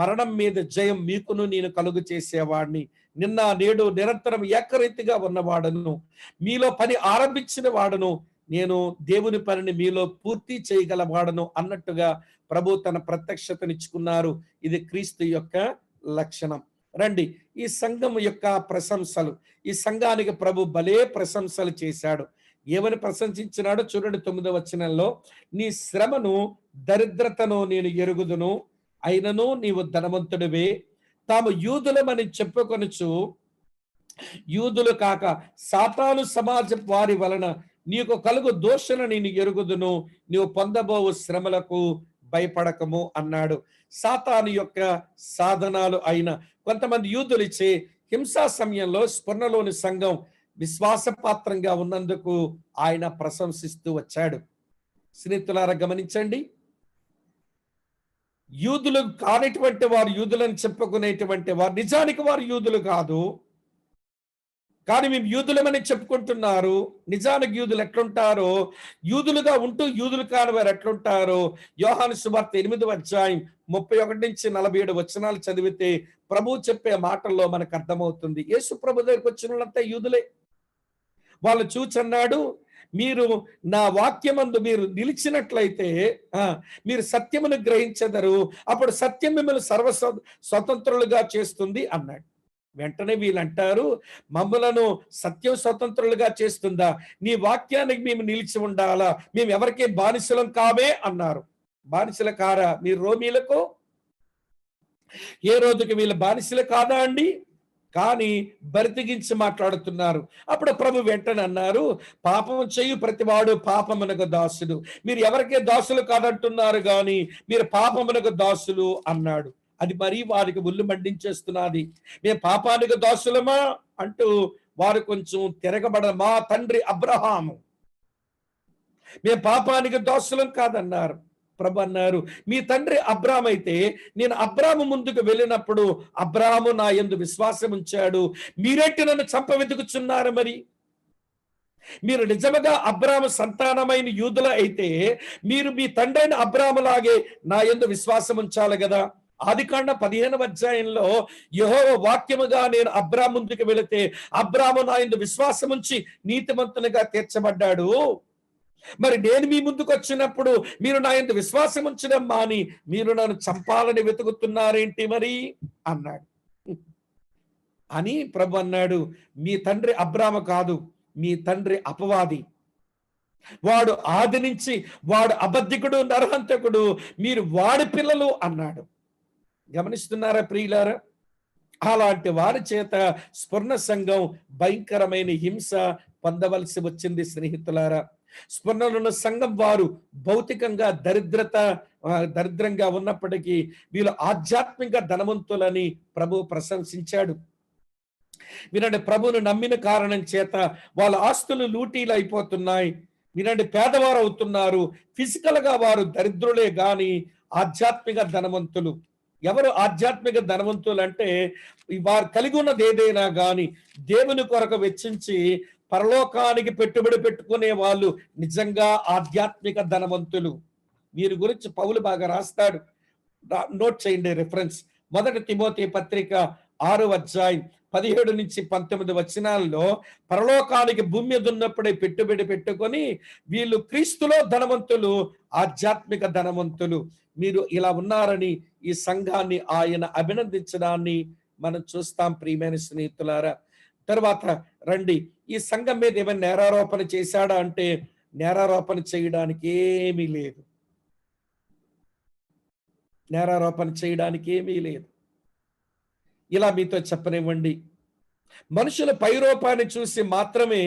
A: మరణం మీద జయం మీకును నేను కలుగు చేసేవాడిని, నిన్న నేడు నిరంతరం ఏకరీతిగా ఉన్నవాడను, మీలో పని ఆరంభించిన వాడను, నేను దేవుని పనిని మీలో పూర్తి చేయగలవాడను అన్నట్టుగా ప్రభు తన ప్రత్యక్షతనిచ్చుకున్నారు. ఇది క్రీస్తు యొక్క లక్షణం. రండి, ఈ సంఘం యొక్క ప్రశంసలు. ఈ సంఘానికి ప్రభు భలే ప్రశంసలు చేశాడు. ఏమని ప్రశంసించినాడో చూడండి 9వ వచనంలో, నీ శ్రమను దరిద్రతను నేను ఎరుగుదును, అయినను నీవు ధనవంతుడివే. తాము యూదులమని చెప్పుకొనుచు యూదులు కాక సాతాను సమాజ వారి వలన నీకు కలుగు దోషణ నేను ఎరుగుదును, నీవు పొందబోవు శ్రమలకు భయపడకము అన్నాడు. సాతాను యొక్క సాధనాలు అయిన కొంతమంది యూదులు ఇచ్చే హింసా సమయంలో స్వర్ణలోని సంఘం విశ్వాసపాత్రంగా ఉన్నందుకు ఆయన ప్రశంసిస్తూ వచ్చాడు. స్నేహితులారా గమనించండి, యూదులు కానిటువంటి వారు, యూదులని చెప్పుకునేటువంటి వారు నిజానికి వారు యూదులు కాదు, కానీ మేము యూదులమని చెప్పుకుంటున్నారు. నిజానికి యూదులు ఎట్లుంటారో, యూదులుగా ఉంటూ యూదులు కాని వారు ఎట్లుంటారో యోహాను సువార్త 8వ అధ్యాయం 31 నుంచి 47 వచనాలు చదివితే ప్రభు చెప్పే మాటల్లో మనకు అర్థమవుతుంది. యేసు ప్రభు దగ్గరికి వచ్చిన వాళ్ళంతా యూదులే. వాళ్ళు చూచన్నాడు, మీరు నా వాక్యమందు మీరు నిలిచినట్లయితే మీరు సత్యమును గ్రహించెదరు, అప్పుడు సత్యం మిమ్మల్ని స్వతంత్రులుగా చేస్తుంది అన్నాడు. వెంటనే వీళ్ళు అంటారు, మమ్మలను సత్యం స్వతంత్రులుగా చేస్తుందా? నీ వాక్యానికి మేము నిలిచి ఉండాలా? మేము ఎవరికే బానిసలం కామే అన్నారు. బానిసలు కారా మీరు రోమీలకు? ఏ రోజుకి వీళ్ళు బానిసలు కాదా అండి? కానీ బరితెగించి మాట్లాడుతున్నారు. అప్పుడు ప్రభు వెంటనే అన్నారు, పాపం చేయు ప్రతివాడు పాపమునకు దాసుడు. మీరు ఎవరికే దాసులు కాదంటున్నారు కానీ మీరు పాపమునకు దాసులు అన్నాడు. అది మరీ వారికి ఉల్లు మండించేస్తున్నది. మేము పాపానికి దాసులమా అంటూ వారు కొంచెం మా తండ్రి అబ్రహాము, మేము పాపానికి దాసులం కాదన్నారు. ప్రభు అన్నారు, మీ తండ్రి అబ్రాము అయితే నేను అబ్రాము ముందుకు వెళ్ళినప్పుడు అబ్రాము నా యందు విశ్వాసం ఉంచాడు, మీరేంటి నన్ను చంప వెతుకుచున్నారు? మరి మీరు నిజముగా అబ్రాము సంతానమైన యూదుల అయితే మీరు మీ తండ్రి అయిన అబ్రాములాగే నా యందు విశ్వాసం ఉంచాలి కదా. ఆదికాండ 15వ అధ్యాయంలో యెహోవా వాక్యముగా నేను అబ్రాము ముందుకు వెళితే అబ్రాము నా యందు విశ్వాసం ఉంచి నీతిమంతునిగా తీర్చబడ్డాడు. మరి నేను మీ ముందుకు వచ్చినప్పుడు మీరు నా యందు విశ్వాసం ఉంచడం మాని మీరు నన్ను చంపాలని వెతుకుతున్నారేంటి మరి అన్నాడు. అని ప్రభు అన్నాడు, మీ తండ్రి అబ్రాము కాదు, మీ తండ్రి అపవాది, వాడు ఆది నుంచి వాడు అబద్ధికుడు, నరహంతకుడు, మీరు వాడి పిల్లలు అన్నాడు. గమనిస్తున్నారా ప్రియులారా? అలాంటి వారి చేత స్వర్ణ సంఘం భయంకరమైన హింస పొందవలసి వచ్చింది స్నేహితులారా. స్మరణలో సంఘం వారు భౌతికంగా దరిద్రంగా ఉన్నప్పటికీ వీళ్ళు ఆధ్యాత్మిక ధనవంతులని ప్రభు ప్రశంసించాడు. వినండి, ప్రభువును నమ్మిన కారణం చేత వాళ్ళ ఆస్తులు లూటీలు అయిపోతున్నాయి. వినండి, పేదవారు అవుతున్నారు. ఫిజికల్ గా వారు దరిద్రులే గాని ఆధ్యాత్మిక ధనవంతులు. ఎవరు ఆధ్యాత్మిక ధనవంతులు అంటే వారు కలిగి ఉన్నది ఏదైనా గాని దేవుని కొరకు వెచ్చించి పరలోకానికి పెట్టుబడి పెట్టుకునే వాళ్ళు నిజంగా ఆధ్యాత్మిక ధనవంతులు. వీరి గురించి పౌలు బాగా రాస్తాడు. నోట్ చేయండి రిఫరెన్స్. 1 తిమోతి పత్రిక 6వ అధ్యాయం 17-19 వచనాల్లో పరలోకానికి భూమి మీద ఉన్నప్పుడే పెట్టుబడి పెట్టుకొని వీళ్ళు క్రీస్తులో ధనవంతులు, ఆధ్యాత్మిక ధనవంతులు. మీరు ఇలా ఉన్నారని ఈ సంఘాన్ని ఆయన అభినందించడాన్ని మనం చూస్తాం ప్రియమైన స్నేహితులారా. తర్వాత రండి, ఈ సంఘం మీద ఏమైనా నేరారోపణ చేశాడా అంటే నేరారోపణ చేయడానికి ఏమీ లేదు. నేరారోపణ చేయడానికి ఏమీ లేదు. ఇలా మీతో చెప్పనివ్వండి, మనుషుల పైరూపాన్ని చూసి మాత్రమే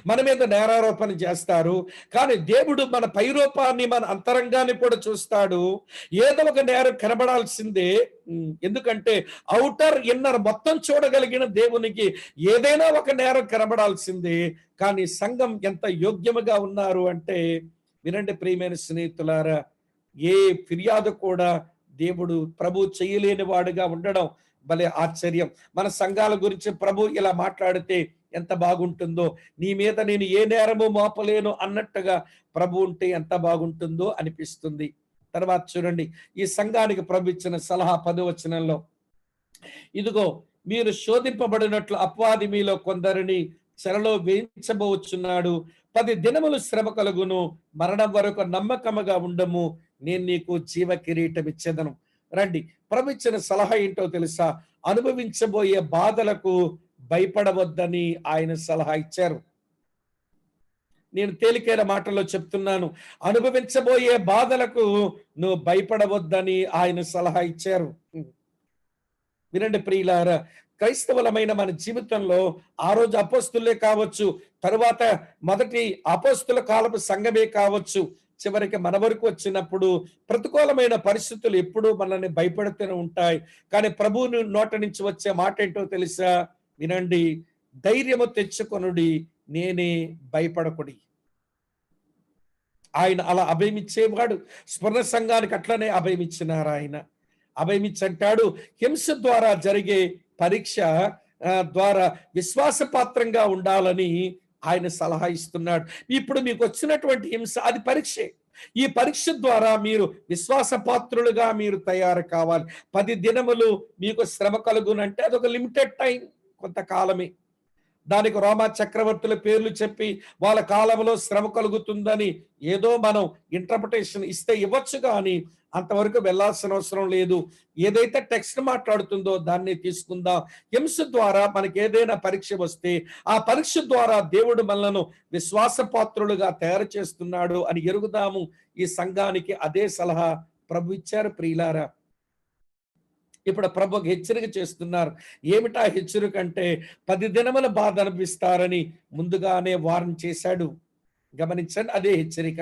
A: మన మీద నేరారోపణ చేస్తారు. కానీ దేవుడు మన పైరూపాన్ని, మన అంతరంగాన్ని కూడా చూస్తాడు. ఏదో ఒక నేరం కనబడాల్సిందే. ఎందుకంటే ఔటర్ ఇన్నర్ మొత్తం చూడగలిగిన దేవునికి ఏదైనా ఒక నేరం కనబడాల్సిందే. కానీ సంఘం ఎంత యోగ్యముగా ఉన్నారు అంటే వినండి ప్రియమైన స్నేహితులారా, ఏ ఫిర్యాదు కూడా దేవుడు ప్రభు చేయలేని వాడుగా ఉండడం భలే ఆశ్చర్యం. మన సంఘాల గురించి ప్రభు ఇలా మాట్లాడితే ఎంత బాగుంటుందో, నీ మీద నేను ఏ నేరము మోపలేను అన్నట్టుగా ప్రభు ఉంటే ఎంత బాగుంటుందో అనిపిస్తుంది. తర్వాత చూడండి, ఈ సంఘానికి ప్రభు ఇచ్చిన సలహా 10వ వచనంలో, ఇదిగో మీరు శోధింపబడినట్లు అపవాది మీలో కొందరిని చెరలో వేయించబోచున్నాడు. 10 దినములు శ్రమ కలుగును, మరణం వరకు నమ్మకముగా ఉండము, నేను నీకు జీవ కిరీటం ఇచ్చేదను. రండి, ప్రభు ఇచ్చిన సలహా ఏంటో తెలుసా? అనుభవించబోయే బాధలకు భయపడవద్దని ఆయన సలహా ఇచ్చారు. నేను తేలికైన మాటల్లో చెప్తున్నాను, అనుభవించబోయే బాధలకు నువ్వు భయపడవద్దని ఆయన సలహా ఇచ్చారు. వినండి ప్రియులారా, క్రైస్తవులమైన మన జీవితంలో ఆ రోజు అపోస్తులే కావచ్చు, తరువాత మొదటి అపోస్తుల కాలపు సంఘమే కావచ్చు, చివరికి మన వరకు వచ్చినప్పుడు ప్రతికూలమైన పరిస్థితులు ఎప్పుడూ మనల్ని భయపెడుతూనే ఉంటాయి. కానీ ప్రభువుని నోట నుంచి వచ్చే మాట ఏంటో తెలుసా? వినండి, ధైర్యము తెచ్చుకొనుడి, నేనే, భయపడకుడి. ఆయన అలా అభయమిచ్చేవాడు. స్వర్ణ సంఘానికి అట్లనే అభయమిచ్చినారు. ఆయన అభయమిచ్చంటాడు, హింస ద్వారా జరిగే పరీక్ష ద్వారా విశ్వాసపాత్రంగా ఉండాలని ఆయన సలహా ఇస్తున్నాడు. ఇప్పుడు మీకు వచ్చినటువంటి హింస అది పరీక్షే. ఈ పరీక్ష ద్వారా మీరు విశ్వాసపాత్రులుగా మీరు తయారు కావాలి. 10 దినములు మీకు శ్రమ కలుగునంటే అదొక లిమిటెడ్ టైం, కొంతకాలమే. దానికి రోమా చక్రవర్తుల పేర్లు చెప్పి వాళ్ళ కాలంలో శ్రమ కలుగుతుందని ఏదో మనం ఇంటర్ప్రిటేషన్ ఇస్తే ఇవ్వచ్చు, కానీ అంతవరకు వెళ్ళాల్సిన అవసరం లేదు. ఏదైతే టెక్స్ట్ మాట్లాడుతుందో దాన్ని తీసుకుందాం. హింస ద్వారా మనకి ఏదైనా పరీక్ష వస్తే ఆ పరీక్ష ద్వారా దేవుడు మనలను విశ్వాసపాత్రులుగా తయారు చేస్తున్నాడు అని ఎరుగుదాము. ఈ సంఘానికి అదే సలహా ప్రభు ఇచ్చారు ప్రియులారా. ఇప్పుడు ప్రభు హెచ్చరిక చేస్తున్నారు. ఏమిటా హెచ్చరిక అంటే 10 దినముల బాధ అనిపిస్తారని ముందుగానే వార్న్ చేశాడు. గమనించండి, అదే హెచ్చరిక.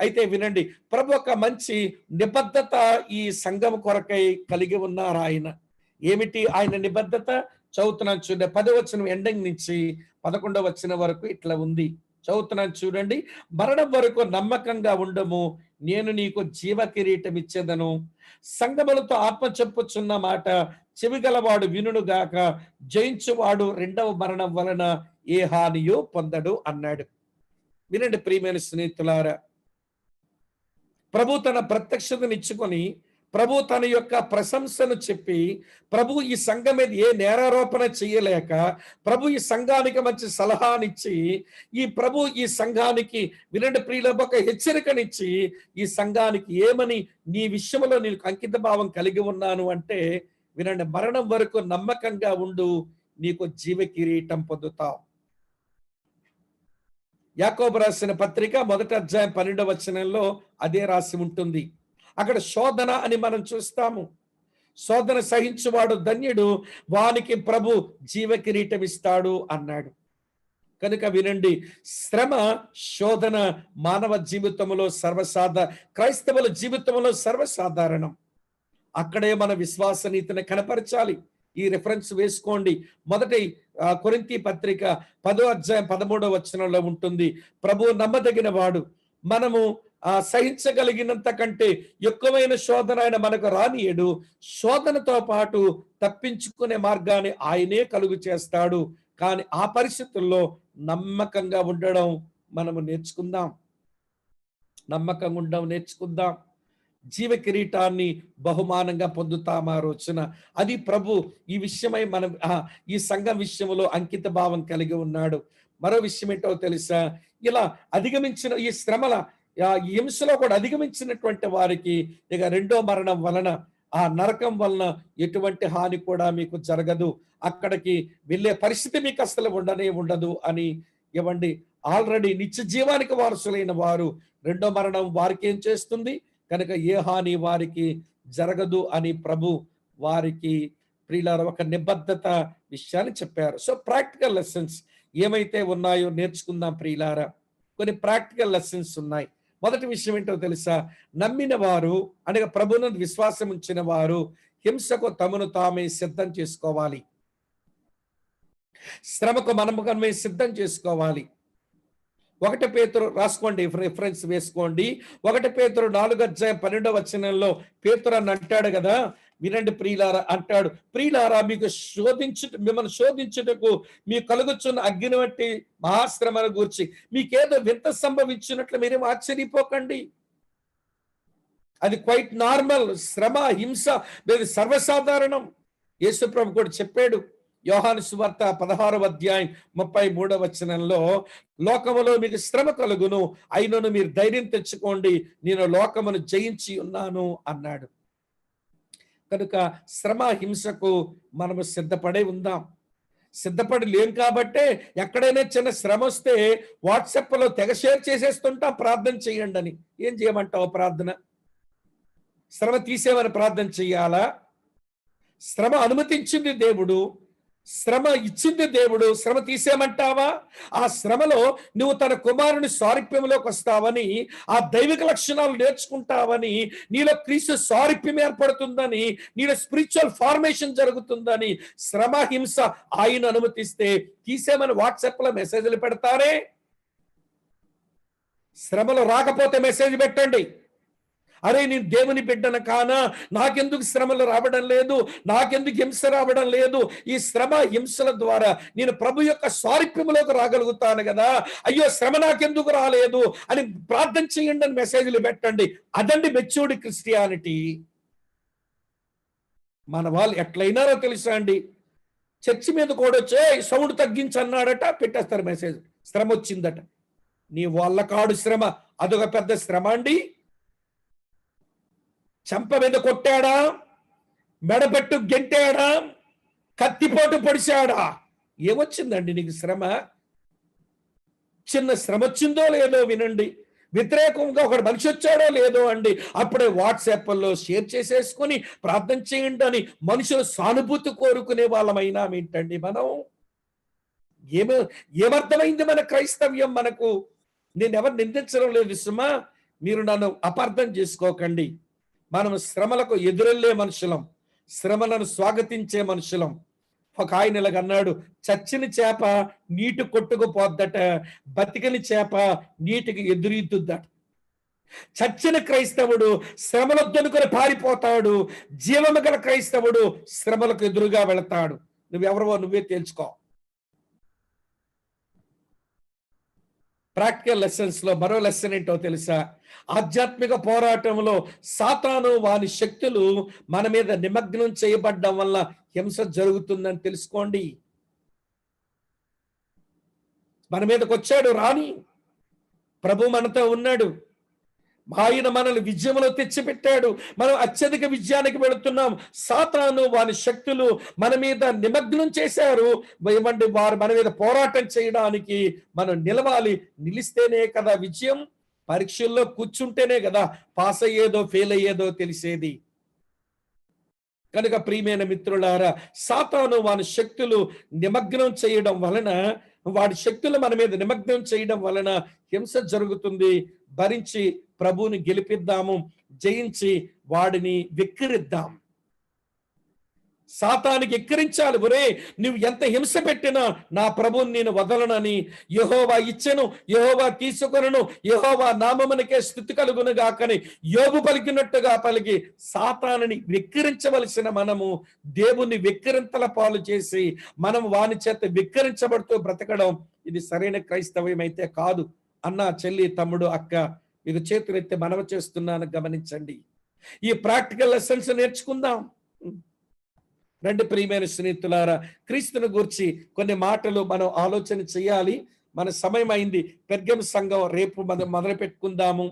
A: అయితే వినండి, ప్రభు ఒక మంచి నిబద్ధత ఈ సంఘం కొరకై కలిగి ఉన్నారు ఆయన. ఏమిటి ఆయన నిబద్ధత? చదువుతున్నాను చూడండి, 10వ వచనం ఎండింగ్ నుంచి 11వ వచనం వరకు ఇట్లా ఉంది. చదువుతున్నాను చూడండి. మరణం వరకు నమ్మకంగా ఉండము, నేను నీకు జీవ కిరీటం ఇచ్చేదను. సంగములతో ఆత్మ చెప్పుచున్న మాట చెవిగలవాడు వినుడు గాక, జయించువాడు రెండవ మరణం వలన ఏ హానియో పొందడు అన్నాడు. వినండి ప్రియమైన స్నేహితులారా, ప్రభు తన ప్రత్యక్షతనిచ్చుకొని, ప్రభు తన యొక్క ప్రశంసను చెప్పి, ప్రభు ఈ సంఘం మీద ఏ నేరారోపణ చేయలేక, ప్రభు ఈ సంఘానికి మంచి సలహానిచ్చి, ఈ ప్రభు ఈ సంఘానికి వినండి ప్రియుల ఒక హెచ్చరికనిచ్చి, ఈ సంఘానికి ఏమని నీ విషయంలో నీకు అంకిత భావం కలిగి ఉన్నాను అంటే వినండి, మరణం వరకు నమ్మకంగా ఉండు, నీకు జీవ కిరీటం పొందుతావు. యాకోబు రాసిన పత్రిక 1వ అధ్యాయం 12వ వచనంలో అదే రాసి ఉంటుంది. అక్కడ శోధన అని మనం చూస్తాము. శోధన సహించువాడు ధన్యుడు, వానికి ప్రభు జీవ కిరీటం ఇస్తాడు అన్నాడు. కనుక వినండి, శ్రమ, శోధన మానవ జీవితంలో క్రైస్తవుల జీవితంలో సర్వసాధారణం. అక్కడే మన విశ్వాసనీతిని కనపరచాలి. ఈ రిఫరెన్స్ వేసుకోండి. మొదటి కొరింథీ పత్రిక 10వ అధ్యాయం 13వ వచనంలో ఉంటుంది, ప్రభువు నమ్మదగిన వాడు, మనము సహించగలిగినంత కంటే ఎక్కువైన శోధన ఆయన మనకు రానియడు, శోధనతో పాటు తప్పించుకునే మార్గాన్ని ఆయనే కలుగు చేస్తాడు. కానీ ఆ పరిస్థితుల్లో నమ్మకంగా ఉండడం మనము నేర్చుకుందాం. నమ్మకంగా ఉండడం నేర్చుకుందాం. జీవ కిరీటాన్ని బహుమానంగా పొందుతాం ఆ రోజున. అది ప్రభు ఈ విషయమై మనం ఈ సంఘం విషయంలో అంకిత భావం కలిగి ఉన్నాడు. మరో విషయం ఏంటో తెలుసా, ఇలా అధిగమించిన ఈ శ్రమల ఈ హింసలో కూడా అధిగమించినటువంటి వారికి ఇక రెండో మరణం వలన, ఆ నరకం వలన ఎటువంటి హాని కూడా మీకు జరగదు, అక్కడికి వెళ్ళే పరిస్థితి మీకు అసలు ఉండదు అని ఇవ్వండి. ఆల్రెడీ నిత్య జీవానికి వారసులైన వారు రెండో మరణం వారికి ఏం చేస్తుంది కనుక ఏ హాని వారికి జరగదు అని ప్రభు వారికి ప్రియులారా ఒక నిబద్ధత విషయాన్ని చెప్పారు. సో ప్రాక్టికల్ లెసన్స్ ఏమైతే ఉన్నాయో నేర్చుకుందాం ప్రియులారా. కొన్ని ప్రాక్టికల్ లెసన్స్ ఉన్నాయి. మొదటి విషయం ఏంటో తెలుసా, నమ్మిన వారు అనగా ప్రభువునందు విశ్వాసం ఉంచిన వారు హింసకు తమను తామే సిద్ధం చేసుకోవాలి. శ్రమకు మనమే సిద్ధం చేసుకోవాలి. 1 పేతురు రాసుకోండి, రిఫరెన్స్ వేసుకోండి. 1 పేతురు 4వ అధ్యాయం 12వ వచనంలో పేతురు అని అంటాడు కదా, వినండి ప్రియులారా, అంటాడు, ప్రియులారా మిమ్మల్ని శోధించుటకు మీకు కలుగుచున్న అగ్ని వంటి మహాశ్రమల గురించి మీకేదో వింత సంభవించినట్లు మీరేం ఆశ్చర్యపోకండి. అది క్వైట్ నార్మల్. శ్రమ, హింస సర్వసాధారణం. యేసు ప్రభు కూడా చెప్పాడు, యోహాను సువార్త 16వ అధ్యాయం 33వ వచనంలో, లోకములో మీకు శ్రమ కలుగును, అయినను మీరు ధైర్యం తెచ్చుకోండి, నేను లోకమును జయించి ఉన్నాను అన్నాడు. కనుక శ్రమ, హింసకు మనము సిద్ధపడే ఉందాం. సిద్ధపడి లేం కాబట్టే ఎక్కడైనా చిన్న శ్రమ వస్తే వాట్సాప్లో తెగ షేర్ చేసేస్తుంటాం, ప్రార్థన చేయండి అని. ఏం చేయమంటావు ప్రార్థన? శ్రమ తీసేమని ప్రార్థన చెయ్యాలా? శ్రమ అనుమతించింది దేవుడు, శ్రమ ఇచ్చింది దేవుడు, శ్రమ తీసేయమంటావా? ఆ శ్రమలో నువ్వు తన కుమారుని సారూప్యంలోకి వస్తావని, ఆ దైవిక లక్షణాలు నేర్చుకుంటావని, నీలో క్రీస్తు సారూప్యం ఏర్పడుతుందని, నీలో స్పిరిచువల్ ఫార్మేషన్ జరుగుతుందని శ్రమ, హింస ఆయన అనుమతిస్తే తీసేమని వాట్సాప్లో మెసేజ్లు పెడతారే. శ్రమలు రాకపోతే మెసేజ్ పెట్టండి, అరే నేను దేవుని బిడ్డను కానా, నాకెందుకు శ్రమలు రావడం లేదు, నాకెందుకు హింస రావడం లేదు, ఈ శ్రమ హింసల ద్వారా నేను ప్రభు యొక్క సారూప్యంలోకి రాగలుగుతాను కదా, అయ్యో శ్రమ నాకెందుకు రాలేదు అని ప్రార్థన చేయండి అని మెసేజ్లు పెట్టండి. అదండి మెచ్యూర్డ్ క్రిస్టియానిటీ. మన వాళ్ళు ఎట్లయినారో తెలుసా అండి, చర్చి మీద కూడా వచ్చే సౌండ్ తగ్గించన్నాడట, పెట్టేస్తారు మెసేజ్, శ్రమ వచ్చిందట. నీ వాళ్ళ కాడు శ్రమ, అదొక పెద్ద శ్రమ అండి. చంప మీద కొట్టాడా, మెడపెట్టు గెంటాడా, కత్తిపోటు పొడిచాడా, ఏమొచ్చిందండి నీకు శ్రమ? చిన్న శ్రమ వచ్చిందో లేదో వినండి, వ్యతిరేకంగా ఒక మనిషి వచ్చాడో లేదో అండి, అప్పుడే వాట్సాప్లో షేర్ చేసేసుకొని ప్రార్థన చేయండి అని మనుషులు సానుభూతి కోరుకునే వాళ్ళమైనా ఏంటండి మనం? ఏమర్థమైంది మన క్రైస్తవ్యం మనకు? నేను ఎవరు నిందించడం లేదు సుమా, మీరు నన్ను అపార్థం చేసుకోకండి. మనం శ్రమలకు ఎదురెళ్లే మనుషులం, శ్రమలను స్వాగతించే మనుషులం. ఒక ఆయన ఇలాగన్నాడు, చచ్చిన చేప నీటి కొట్టుకుపోద్దట, బతికని చేప నీటికి ఎదురీద్దుద్దట. చచ్చిన క్రైస్తవుడు శ్రమలొద్దనుకొని పారిపోతాడు, జీవము గల క్రైస్తవుడు శ్రమలకు ఎదురుగా వెళతాడు. నువ్వెవరో నువ్వే తేల్చుకో. ప్రాక్టికల్ లెసన్స్ లో మరో లెసన్ ఏంటో తెలుసా, ఆధ్యాత్మిక పోరాటంలో సాతాను వాని శక్తులు మన మీద నిమగ్నం చేయబడ్డం వల్ల హింస జరుగుతుందని తెలుసుకోండి. మన మీదకి వచ్చాడు రాని, ప్రభు మనతో ఉన్నాడు, ఆయన మనల్ని విజయంలో తెచ్చిపెట్టాడు, మనం అత్యధిక విజయానికి వెళుతున్నాం. సాతాను వాని శక్తులు మన మీద నిమగ్నం చేశారు. ఇవ్వండి, వారు మన మీద పోరాటం చేయడానికి మనం నిలవాలి. నిలిస్తేనే కదా విజయం. పరీక్షల్లో కూర్చుంటేనే కదా పాస్ అయ్యేదో ఫెయిల్ అయ్యేదో తెలిసేది. కనుక ప్రియమైన మిత్రులారా, సాతాను వాని శక్తులు నిమగ్నం చేయడం వలన వాడి శక్తులు మన మీద నిమగ్నం చేయడం వలన హింస జరుగుతుంది. భరించి ప్రభువుని గెలిపిద్దాము, జయించి వాడిని వెక్కిరిద్దాం. సాతానికి ఎక్కిరించాలి. ఒరే, నువ్వు ఎంత హింస పెట్టినా నా ప్రభువుని నేను వదలనని. యెహోవా ఇచ్చెను, యెహోవా తీసుకొనును, యెహోవా నామమునకే స్తుతి కలుగును గాకని యోబు పలికినట్టుగా పలికి సాతానుని వెక్కిరించవలసిన మనము దేవుణ్ణి వెక్కిరింతల పాలు చేసి మనం వాని చేత వెక్కిరించబడుతూ బ్రతకడం ఇది సరైన క్రైస్తవ్యం అయితే కాదు. అన్న, చెల్లి, తమ్ముడు, అక్క, మీకు చేతులెత్తి మనవి చేస్తున్నాను, గమనించండి. ఈ ప్రాక్టికల్ లెసన్స్ నేర్చుకుందాం. రండి ప్రియమైన స్నేహితులారా, క్రీస్తుని గూర్చి కొన్ని మాటలు మనం ఆలోచన చేయాలి. మన సమయం అయింది. పెర్గము సంఘం రేపు మనం మొదలు పెట్టుకుందాము.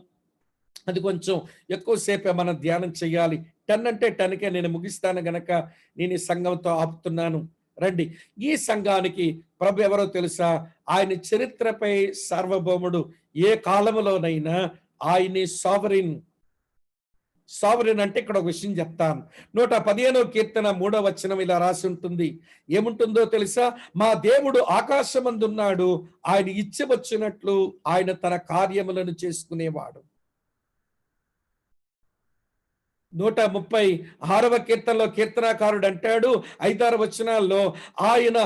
A: అది కొంచెం ఎక్కువసేపే మనం ధ్యానం చేయాలి. 10 అంటే 10కే నేను ముగిస్తాను గనక నేను ఈ సంఘంతో ఆపుతున్నాను. రండి. ఈ సంఘానికి ప్రభు ఎవరో తెలుసా? ఆయన చరిత్రపై సార్వభౌముడు. ఏ కాలంలోనైనా ఆయనే సావరిన్. సావరిన్ అంటే ఇక్కడ ఒక విషయం చెప్తాను. 115వ కీర్తన 3వ వచనం ఇలా రాసి ఉంటుంది. ఏముంటుందో తెలుసా? మా దేవుడు ఆకాశమందున్నాడు, ఆయన ఇచ్చి వచ్చినట్లు ఆయన తన కార్యములను చేసుకునేవాడు. 136వ కీర్తనలో కీర్తనాకారుడు అంటాడు 5-6 వచనాల్లో, ఆయన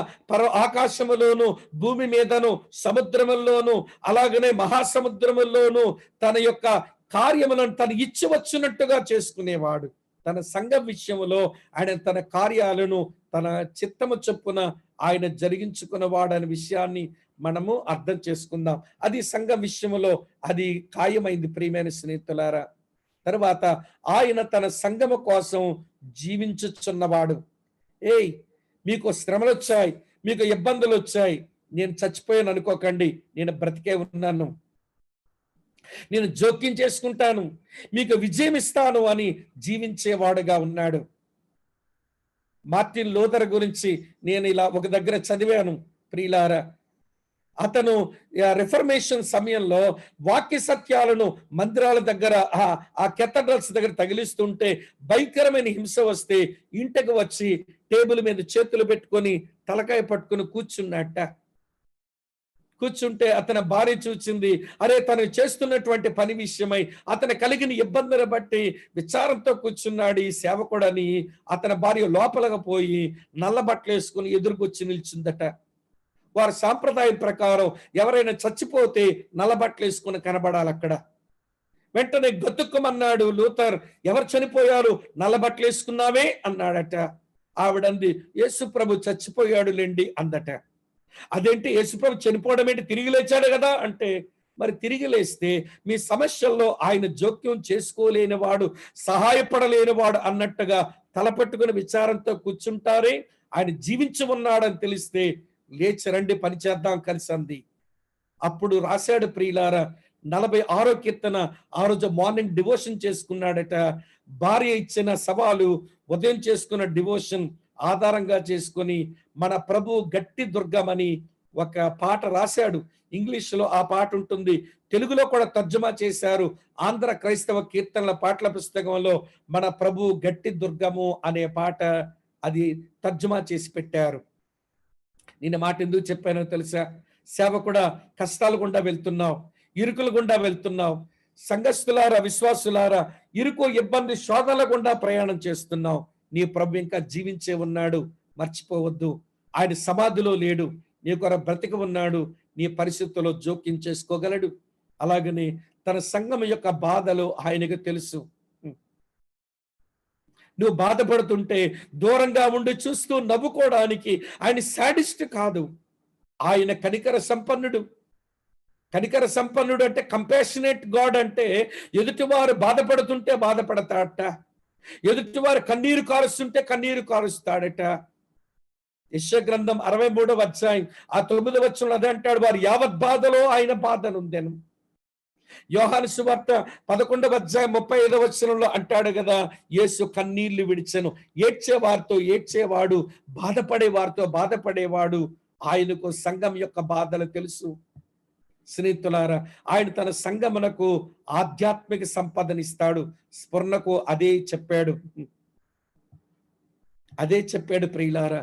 A: ఆకాశములోను, భూమి మీదను, సముద్రముల్లోను, అలాగనే మహాసముద్రముల్లోను తన యొక్క కార్యములను తను ఇచ్చి వచ్చినట్టుగా చేసుకునేవాడు. తన సంఘం విషయంలో ఆయన తన కార్యాలను తన చిత్తము చొప్పున ఆయన జరిగించుకున్నవాడనే విషయాన్ని మనము అర్థం చేసుకుందాం. అది సంఘం విషయంలో అది ఖాయమైంది ప్రియమైన స్నేహితులారా. తర్వాత ఆయన తన సంఘము కోసం జీవించుచున్నవాడు. మీకు శ్రమలు వచ్చాయి, మీకు ఇబ్బందులు వచ్చాయి, నేను చచ్చిపోయాను అనుకోకండి. నేను బ్రతికే ఉన్నాను, నేను జోక్యం చేసుకుంటాను, మీకు విజయం ఇస్తాను అని జీవించేవాడుగా ఉన్నాడు. మార్టిన్ లూథర్ గురించి నేను ఇలా ఒక దగ్గర చదివాను ప్రియులారా. అతను రిఫర్మేషన్ సమయంలో వాక్య సత్యాలను మందిరాల దగ్గర ఆ కెథడ్రల్స్ దగ్గర తగిలిస్తుంటే భయంకరమైన హింస వస్తే ఇంటికి వచ్చి టేబుల్ మీద చేతులు పెట్టుకొని తలకాయ పట్టుకుని కూర్చుంటే అతని భార్య చూచింది. అరే, తను చేస్తున్నటువంటి పని విషయమై అతను కలిగిన ఇబ్బందులు బట్టి విచారంతో కూర్చున్నాడు ఈ సేవకుడని అతని భార్య లోపలగా పోయి నల్ల బట్టలు వేసుకుని ఎదురుకొచ్చి నిల్చుందట. వారి సాంప్రదాయం ప్రకారం ఎవరైనా చచ్చిపోతే నల్ల బట్టలు వేసుకుని కనబడాలి అక్కడ. వెంటనే గతుక్కుమన్నాడు లూథర్. ఎవరు చనిపోయారు? నల్ల బట్టలు వేసుకున్నావే అన్నాడట. ఆవిడంది, యేసు ప్రభు చచ్చిపోయాడు లేండి అందట. అదేంటి, యేసుప్రభు చనిపోవడం ఏంటి, తిరిగి లేచాడు కదా అంటే, మరి తిరిగి లేస్తే మీ సమస్యల్లో ఆయన జోక్యం చేసుకోలేనివాడు, సహాయపడలేనివాడు అన్నట్టుగా తలపట్టుకుని విచారంతో కూర్చుంటారే. ఆయన జీవించి ఉన్నాడని తెలిస్తే లేచి రండి, పని చేద్దాం కలిసి అంది. అప్పుడు రాశాడు ప్రియులారా 46వ కీర్తన. ఆ రోజు మార్నింగ్ డివోషన్ చేసుకున్నాడట. భార్య ఇచ్చిన సవాలు, ఉదయం చేసుకున్న డివోషన్ ఆధారంగా చేసుకొని మన ప్రభు గట్టి దుర్గమని ఒక పాట రాశాడు. ఇంగ్లీష్లో ఆ పాట ఉంటుంది, తెలుగులో కూడా తర్జుమా చేశారు. ఆంధ్ర క్రైస్తవ కీర్తనల పాటల పుస్తకంలో మన ప్రభు గట్టి దుర్గము అనే పాట అది తర్జుమా చేసి పెట్టారు. నేను మాట ఎందుకు చెప్పానో తెలుసా? సేవకుడా, కష్టాలు గుండా వెళ్తున్నావు, ఇరుకులు గుండా వెళ్తున్నావు, సంఘస్థులారా, విశ్వాసులారా, ఇరుకు, ఇబ్బంది, శోధనల గుండా ప్రయాణం చేస్తున్నావు. నీ ప్రభు ఇంకా జీవించే ఉన్నాడు, మర్చిపోవద్దు. ఆయన సమాధిలో లేడు, నీ కొరకు బ్రతికి ఉన్నాడు. నీ పరిస్థితుల్లో జోక్యం చేసుకోగలడు. అలాగనే తన సంఘం యొక్క బాధలు ఆయనకు తెలుసు. నువ్వు బాధపడుతుంటే దూరంగా ఉండి చూస్తూ నవ్వుకోవడానికి ఆయన శాడిస్ట్ కాదు. ఆయన కనికర సంపన్నుడు. కనికర సంపన్నుడు అంటే కంపాషనేట్ గాడ్. అంటే ఎదుటివారు బాధపడుతుంటే బాధపడతాడట, ఎదుటివారు కన్నీరు కారుస్తుంటే కన్నీరు కారుస్తాడట. యెషయా గ్రంథం 63వ అధ్యాయం 9వ వచనంలో అదే అంటాడు, వారు యావత్ బాధలో ఆయన బాధనుందెను. యోహాను సువార్త 11వ అధ్యాయం 35వ వచనంలో అంటాడు కదా, యేసు కన్నీళ్లు విడిచెను. ఏడ్చేవారితో ఏడ్చేవాడు, బాధపడే వారితో బాధపడేవాడు. ఆయనకు సంఘం యొక్క బాధలు తెలుసు. స్నేహితులారా, ఆయన తన సంఘమునకు ఆధ్యాత్మిక సంపదనిస్తాడు. స్ఫురణకు అదే చెప్పాడు ప్రియులారా.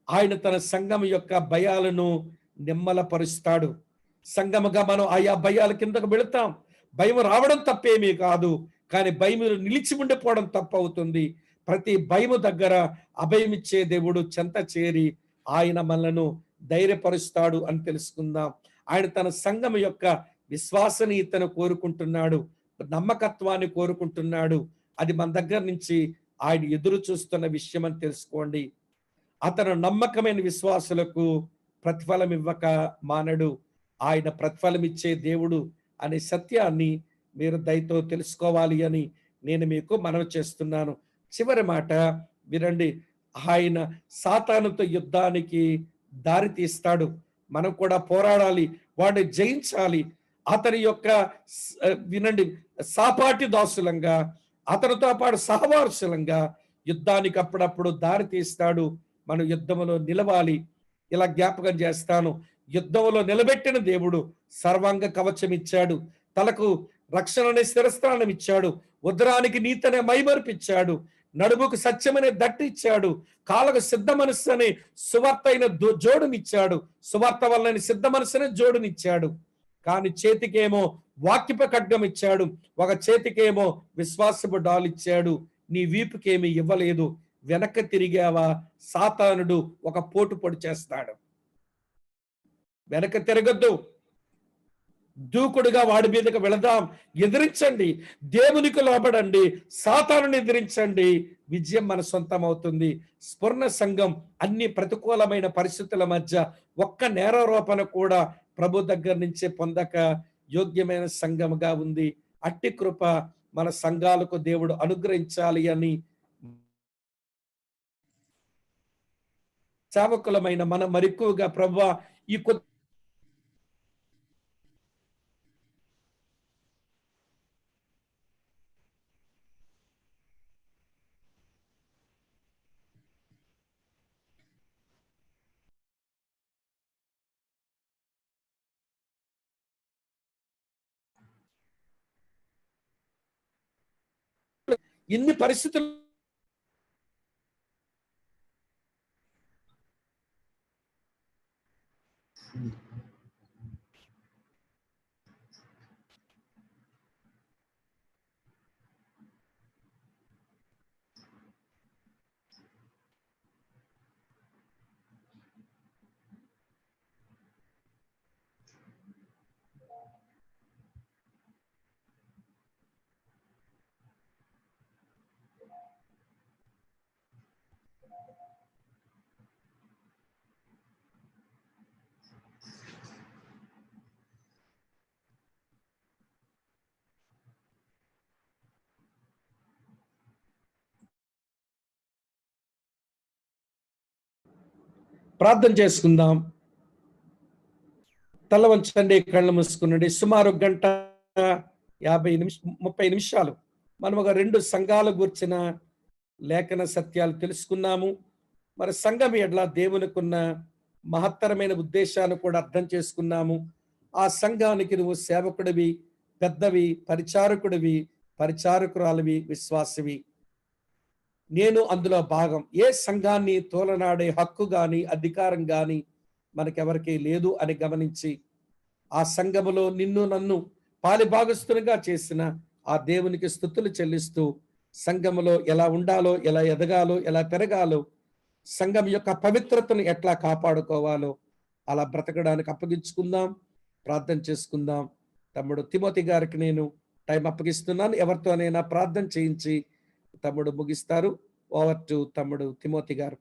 A: ఆయన తన సంఘం యొక్క భయాలను నిమ్మలపరుస్తాడు. సంగముగా మనం ఆయా భయాల కిందకు వెళతాం. భయం రావడం తప్పేమీ కాదు, కానీ భయములో నిలిచి ఉండిపోవడం తప్పవుతుంది. ప్రతి భయము దగ్గర అభయమిచ్చే దేవుడు చెంత చేరి ఆయన మనలను ధైర్యపరుస్తాడు అని తెలుసుకుందాం. ఆయన తన సంఘం యొక్క విశ్వసనీయతను కోరుకుంటున్నాడు, నమ్మకత్వాన్ని కోరుకుంటున్నాడు. అది మన దగ్గర నుంచి ఆయన ఎదురు చూస్తున్న విషయం అని తెలుసుకోండి. అతను నమ్మకమైన విశ్వాసులకు ప్రతిఫలం ఇవ్వక మానడు. ఆయన ప్రతిఫలం ఇచ్చే దేవుడు అనే సత్యాన్ని మీరు దయతో తెలుసుకోవాలి అని నేను మీకు మనవి చేస్తున్నాను. చివరి మాట వినండి. ఆయన సాతానుతో యుద్ధానికి దారి తీస్తాడు. మనం కూడా పోరాడాలి, వాడిని జయించాలి. అతని యొక్క వినండి, సాపాటి దాసులంగా, అతనితో పాటు సహవారసులంగా యుద్ధానికి అప్పుడప్పుడు దారి తీస్తాడు. మనం యుద్ధంలో నిలవాలి. ఇలా జ్ఞాపకం చేస్తాను. యుద్ధంలో నిలబెట్టిన దేవుడు సర్వాంగ కవచం ఇచ్చాడు, తలకు రక్షణ అనే శిరస్త్రాణం ఇచ్చాడు, ఉదరానికి నీతనే మైమర్పిచ్చాడు, నడుముకు సత్యమనే దట్టి ఇచ్చాడు, కాలకు సిద్ధ మనస్సు అనే సువార్త అయిన జోడునిచ్చాడు, సువార్త వల్లని సిద్ధ మనస్సునే జోడునిచ్చాడు. కానీ చేతికేమో వాక్యపు ఖడ్గం ఇచ్చాడు, ఒక చేతికేమో విశ్వాసపు డాల్ ఇచ్చాడు. నీ వీపుకేమి ఇవ్వలేదు. వెనక్కి తిరిగావా, సాతానుడు ఒక పోటు పొడి చేస్తాడు. వెనక తిరగద్దు, దూకుడుగా వాడి మీదకి వెళదాం. ఎదిరించండి, దేవునికి లోబడండి, సాతానుని ఎదిరించండి. విజయం మన సొంతం అవుతుంది. స్ఫురణ సంఘం అన్ని ప్రతికూలమైన పరిస్థితుల మధ్య ఒక్క నేరారోపణ కూడా ప్రభు దగ్గర నుంచే పొందక యోగ్యమైన సంఘముగా ఉంది. అట్టి కృప మన సంఘాలకు దేవుడు అనుగ్రహించాలి అని సేవకులమైన మనం మరెక్కువగా ప్రభువా ఈ ఇన్ని పరిస్థితులు ప్రార్థన చేసుకుందాం. తల వంచండి, కళ్ళు మూసుకునండి. సుమారు 1:30 నిమిషాలు మనం ఒక 2 సంఘాల గురించిన లేఖన సత్యాలు తెలుసుకున్నాము. మరి సంఘం ఎట్లా దేవునికున్న మహత్తరమైన ఉద్దేశాన్ని కూడా అర్థం చేసుకున్నాము. ఆ సంఘానికి నువ్వు సేవకుడివి, పెద్దవి, పరిచారకుడివి, పరిచారకురాలివి, విశ్వాసవి. నేను అందులో భాగం. ఏ సంఘాన్ని తోలనాడే హక్కు గాని అధికారం గాని మనకెవరికి లేదు అని గమనించి ఆ సంఘములో నిన్ను నన్ను పాలిభాగస్తునిగా చేసిన ఆ దేవునికి స్తుతులు చెల్లిస్తూ సంఘములో ఎలా ఉండాలో, ఎలా ఎదగాలో, ఎలా పెరగాలో, సంఘం యొక్క పవిత్రతను ఎట్లా కాపాడుకోవాలో అలా బ్రతకడానికి అప్పగించుకుందాం. ప్రార్థన చేసుకుందాం. తమ్ముడు తిమోతి గారికి నేను టైం అప్పగిస్తున్నాను. ఎవరితోనైనా ప్రార్థన చేయించి తమ్ముడు ముగిస్తారు. ఓవర్ టు తమ్ముడు తిమోతి గారు.